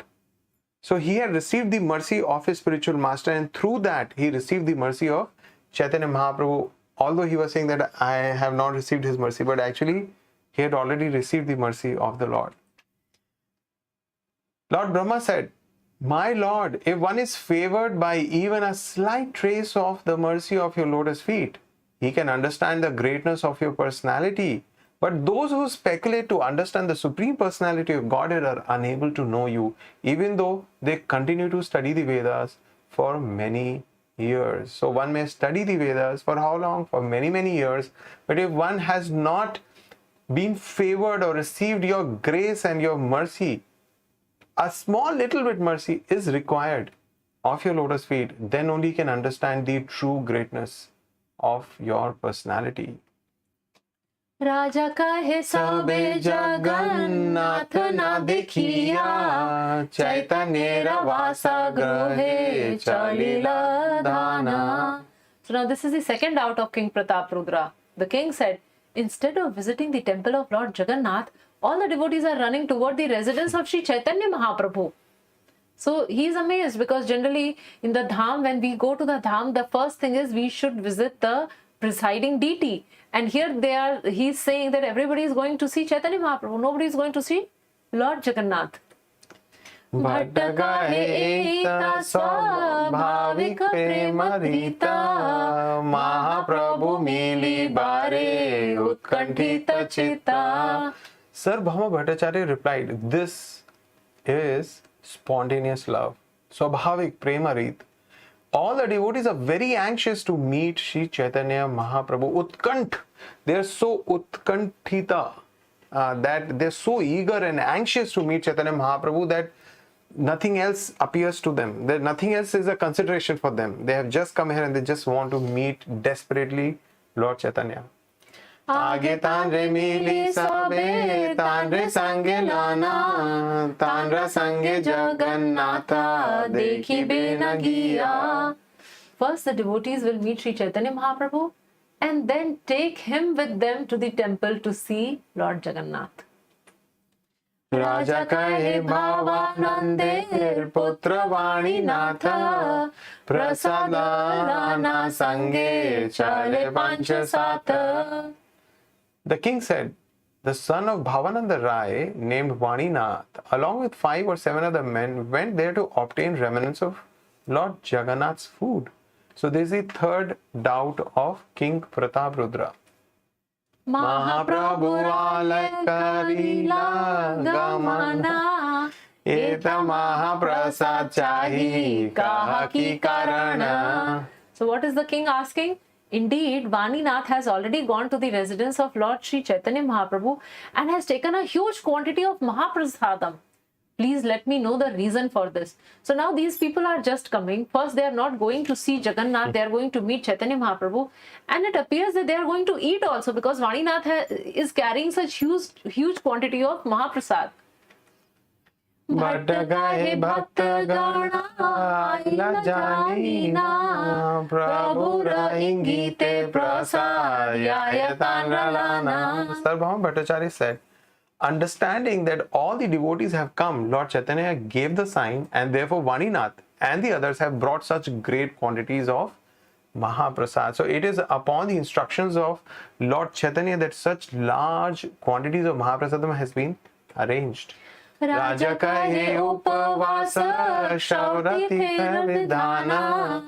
So he had received the mercy of his spiritual master, and through that he received the mercy of Chaitanya Mahaprabhu. Although he was saying that I have not received his mercy, but actually he had already received the mercy of the Lord. Lord Brahma said, my Lord, if one is favored by even a slight trace of the mercy of your lotus feet, he can understand the greatness of your personality. But those who speculate to understand the supreme personality of Godhead are unable to know you, even though they continue to study the Vedas for many years. So one may study the Vedas for how long? For many, many years. But if one has not been favored or received your grace and your mercy, a small little bit mercy is required of your lotus feet, then only you can understand the true greatness of your personality. Raja kahe sabe Jagannath na dekhiya, Chaitanya vasa gruhe chalila dhana. So now this is the second doubt of King Prataprudra. The king said, instead of visiting the temple of Lord Jagannath, all the devotees are running toward the residence of Sri Chaitanya Mahaprabhu. So he is amazed, because generally in the dham, when we go to the dham, the first thing is we should visit the presiding deity. And here he's saying that everybody is going to see Chaitanya Mahaprabhu. Nobody is going to see Lord Jagannath. Bhattagahe ekta swabhavik premarita, Mahaprabhu mili bare utkantita chitta. Sarvabhauma Bhattacharya replied, this is spontaneous love, swabhavik premarit. All the devotees are very anxious to meet Sri Chaitanya Mahaprabhu. Utkant, they are so utkantita, that they are so eager and anxious to meet Chaitanya Mahaprabhu that nothing else appears to them. Nothing else is a consideration for them. They have just come here and they just want to meet desperately Lord Chaitanya. Aage tandre mili sabe, tandre sange lana, tandra sange Jagannatha, dekhi benagiya. First, the devotees will meet Sri Chaitanya Mahaprabhu and then take him with them to the temple to see Lord Jagannath. Raja kahe bhavanande putra vani natha, prasada lana sange chale pancha sata. The king said, the son of Bhavananda Rai, named Vaninath, along with 5 or 7 other men, went there to obtain remnants of Lord Jagannath's food. So this is the third doubt of King Prataprudra. Mahaprabhu Alaikarila Gamana Eta Mahaprasad Chahi Kaha Ki Karana. So what is the king asking? Indeed, Vaninath has already gone to the residence of Lord Sri Chaitanya Mahaprabhu and has taken a huge quantity of Mahaprasadam. Please let me know the reason for this. So now these people are just coming. First, they are not going to see Jagannath. They are going to meet Chaitanya Mahaprabhu. And it appears that they are going to eat also because Vaninath is carrying such huge quantity of Mahaprasad. Bhattagahe bhakta gana aila janina Prabhura ingite prasadayatan ralana. Sarvabhauma Bhattacharya said, understanding that all the devotees have come, Lord Chaitanya gave the sign, and therefore Vaninath and the others have brought such great quantities of Mahaprasad. So it is upon the instructions of Lord Chaitanya that such large quantities of Mahaprasadam has been arranged. Raja kahe upavasa shaurati vidhana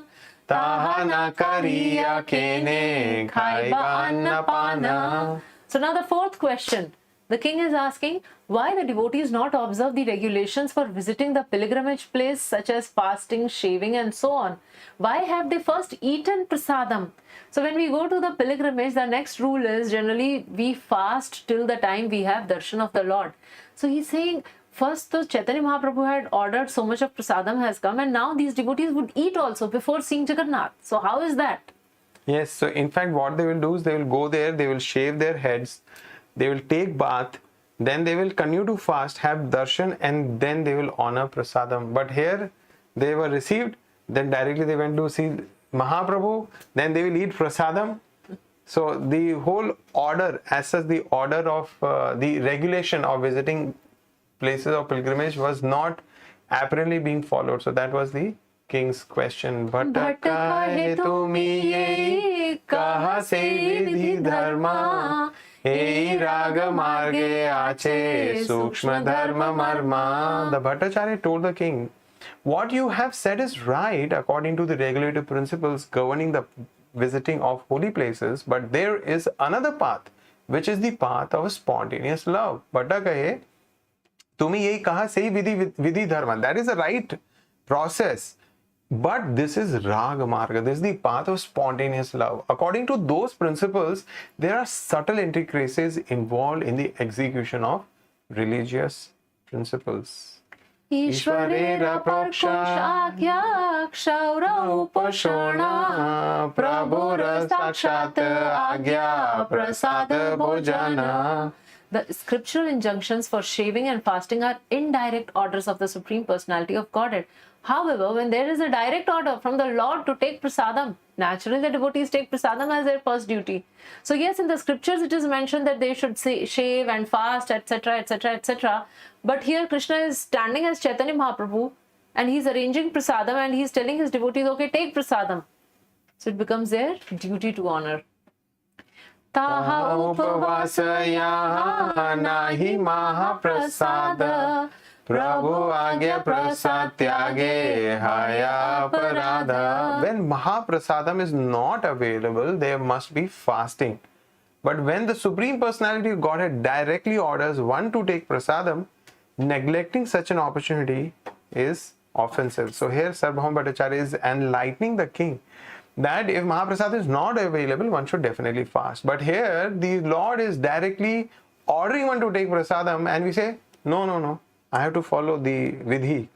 taha na kariya kene khaiba annapana. So now the fourth question. The king is asking why the devotees not observe the regulations for visiting the pilgrimage place such as fasting, shaving and so on. Why have they first eaten prasadam? So when we go to the pilgrimage, the next rule is generally we fast till the time we have darshan of the Lord. So he's saying first the Chaitanya Mahaprabhu had ordered so much of prasadam has come and now these devotees would eat also before seeing Jagannath. So how is that? Yes, so in fact what they will do is they will go there, they will shave their heads, they will take bath, then they will continue to fast, have darshan and then they will honor prasadam. But here they were received, then directly they went to see Mahaprabhu, then they will eat prasadam. So the whole order, as such the order of the regulation of visiting places of pilgrimage was not apparently being followed. So that was the king's question. Bhatta kahe tumi ye kaha se vidhi dharma Ei raga marge ache sukshma dharma marma. The Bhattacharya told the king, what you have said is right according to the regulative principles governing the visiting of holy places, but there is another path, which is the path of spontaneous love. Bhatta kahe, tumi yehi kaha sei vidhi dharma. That is the right process. But this is Raga Marga, this is the path of spontaneous love. According to those principles, there are subtle intricacies involved in the execution of religious principles. Ishvarera praksha kshaura upashana prabhura sakshat agya prasad bhojana. The scriptural injunctions for shaving and fasting are indirect orders of the Supreme Personality of Godhead. However, when there is a direct order from the Lord to take prasadam, naturally the devotees take prasadam as their first duty. So yes, in the scriptures it is mentioned that they should shave and fast, etc., etc., etc. But here Krishna is standing as Chaitanya Mahaprabhu and he's arranging prasadam and he's telling his devotees, okay, take prasadam. So it becomes their duty to honor. Taha upavasaya nahi mahaprasada Prabhu agya prasad tyage haya parada. When Mahaprasadam is not available, there must be fasting. But when the Supreme Personality of Godhead directly orders one to take prasadam, neglecting such an opportunity is offensive. So here Sarvabhauma Bhattacharya is enlightening the king that if Mahaprasad is not available, one should definitely fast. But here the Lord is directly ordering one to take prasadam and we say, no. I have to follow the vidhi.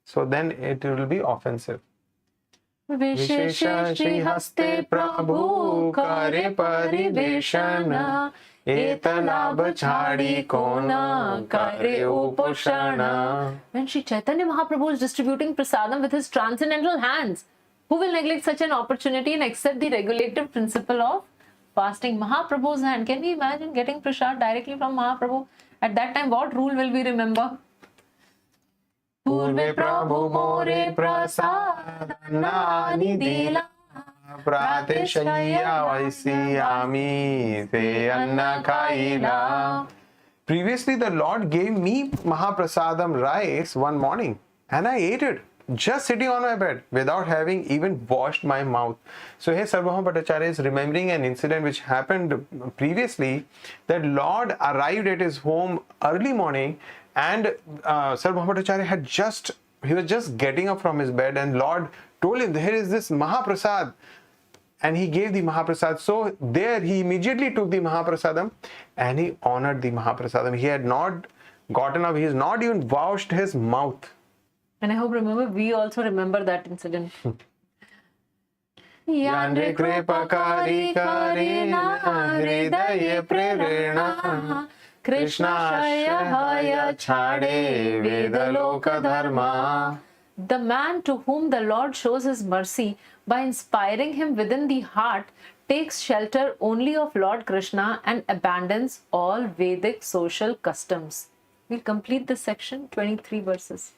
So then it will be offensive. Vishesha Shri Haste Prabhu Kare Pariveshana Eta Labha Chhadi Kona Kare Uposhana. When Sri Chaitanya Mahaprabhu is distributing prasadam with his transcendental hands, who will neglect such an opportunity and accept the regulative principle of fasting? Mahaprabhu's hand. Can we imagine getting prasad directly from Mahaprabhu? At that time, what rule will we remember? Purve Prabhu more prasad nani dila pratishaya vaisiyami te anna khaila. Previously, the Lord gave me Mahaprasadam rice one morning and I ate it. just sitting on my bed without having even washed my mouth. So here Sarvabhauma Bhattacharya is remembering an incident which happened previously, that Lord arrived at his home early morning, and Sarvabhauma Bhattacharya he was just getting up from his bed, and Lord told him, here is this Mahaprasad. And he gave the Mahaprasad. So there he immediately took the Mahaprasadam and he honored the Mahaprasadam. He had not gotten up, he has not even washed his mouth. And I hope we also remember that incident. Yandre kripakari karena hridaye prerena Krishna shayahaya chade vedaloka dharma. The man to whom the Lord shows his mercy by inspiring him within the heart takes shelter only of Lord Krishna and abandons all Vedic social customs. We'll complete this section, 23 verses.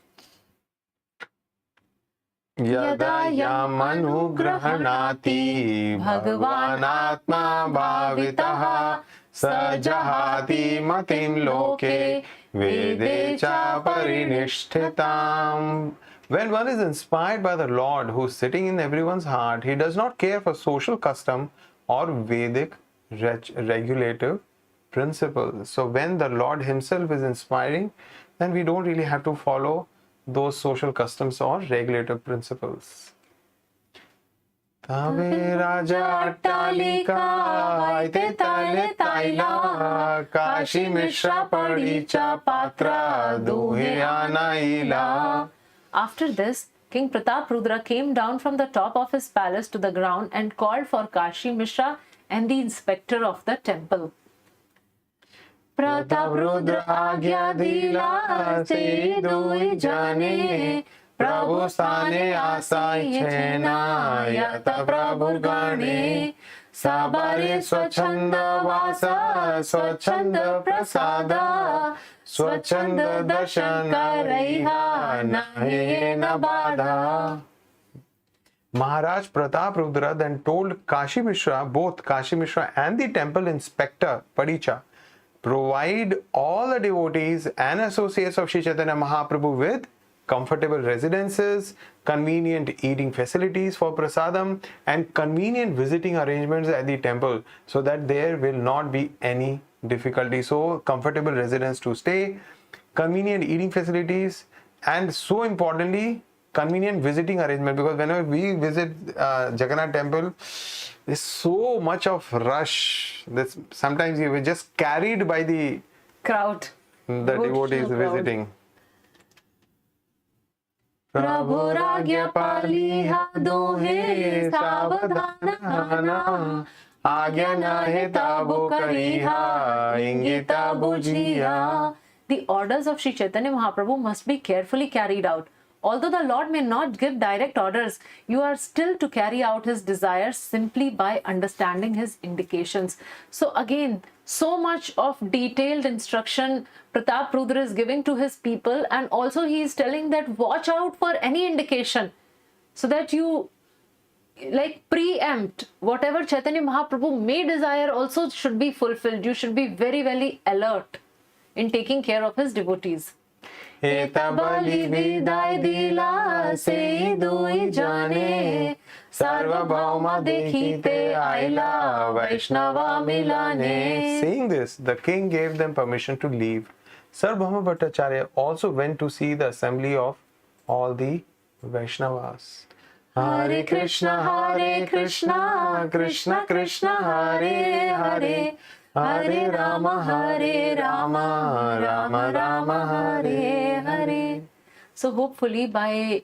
Yada yamanugrahanati bhagavanatma bhavitaha sajahati matim loke vedecha parinishtitam. When one is inspired by the Lord who is sitting in everyone's heart, he does not care for social custom or Vedic regulative principles. So when the Lord himself is inspiring, then we don't really have to follow those social customs or regulative principles. Tave Raja Attalika Vaite Tale Taila Kashi Mishra Padicha Patra Duhe Anaila. After this, King Prataprudra came down from the top of his palace to the ground and called for Kashi Mishra and the inspector of the temple. Prataprudra Agya Dila Se Doi Jane Prabhu Sthane Asai Chena Yata Prabhu Gane Sabare Swachanda Vasa Swachanda Prasada Swachanda Darshan Karaiha Nahe Nabada. Maharaj Prataprudra then told Kashi Mishra, both Kashi Mishra and the temple inspector Padicha, provide all the devotees and associates of Sri Chaitanya Mahaprabhu with comfortable residences, convenient eating facilities for prasadam, and convenient visiting arrangements at the temple, so that there will not be any difficulty. So comfortable residence to stay, convenient eating facilities, and so importantly, convenient visiting arrangement, because whenever we visit Jagannath temple, there's so much of rush that sometimes you were just carried by the crowd, the devotees visiting. Prabhu Ragya Paliha Dohe Savadhana Agya Nahe Tabu Kariha Ingita Bujiya. The orders of Sri Chaitanya Mahaprabhu must be carefully carried out. Although the Lord may not give direct orders, you are still to carry out his desires simply by understanding his indications. So again, so much of detailed instruction Prataprudra is giving to his people, and also he is telling that watch out for any indication so that you preempt whatever Chaitanya Mahaprabhu may desire also should be fulfilled. You should be very, very alert in taking care of his devotees. Eta bali vidai dila se doi jane Sarvabhauma dekhite aila Vaishnava milane. Saying this, the king gave them permission to leave. Sarvabhauma Bhattacharya also went to see the assembly of all the Vaishnavas. Hare Krishna, Krishna Krishna, Hare Hare, Hare Rama, Rama Rama, Hare Hare. So hopefully by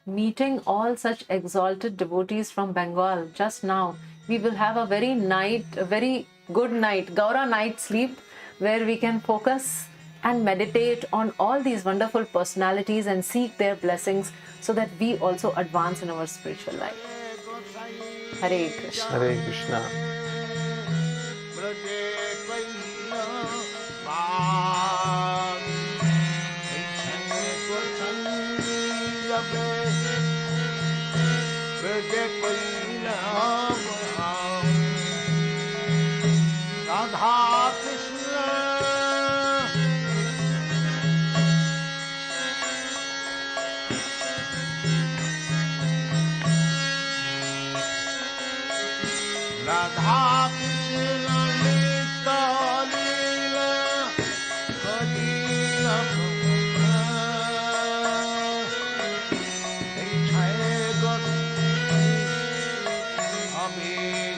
meeting all such exalted devotees from Bengal just now, we will have a very good night, Gaura night sleep, where we can focus and meditate on all these wonderful personalities and seek their blessings so that we also advance in our spiritual life. Hare Krishna. Hare Krishna. Radha Krishna Nitya Lila Hari Rama Jai God Ami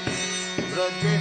Braje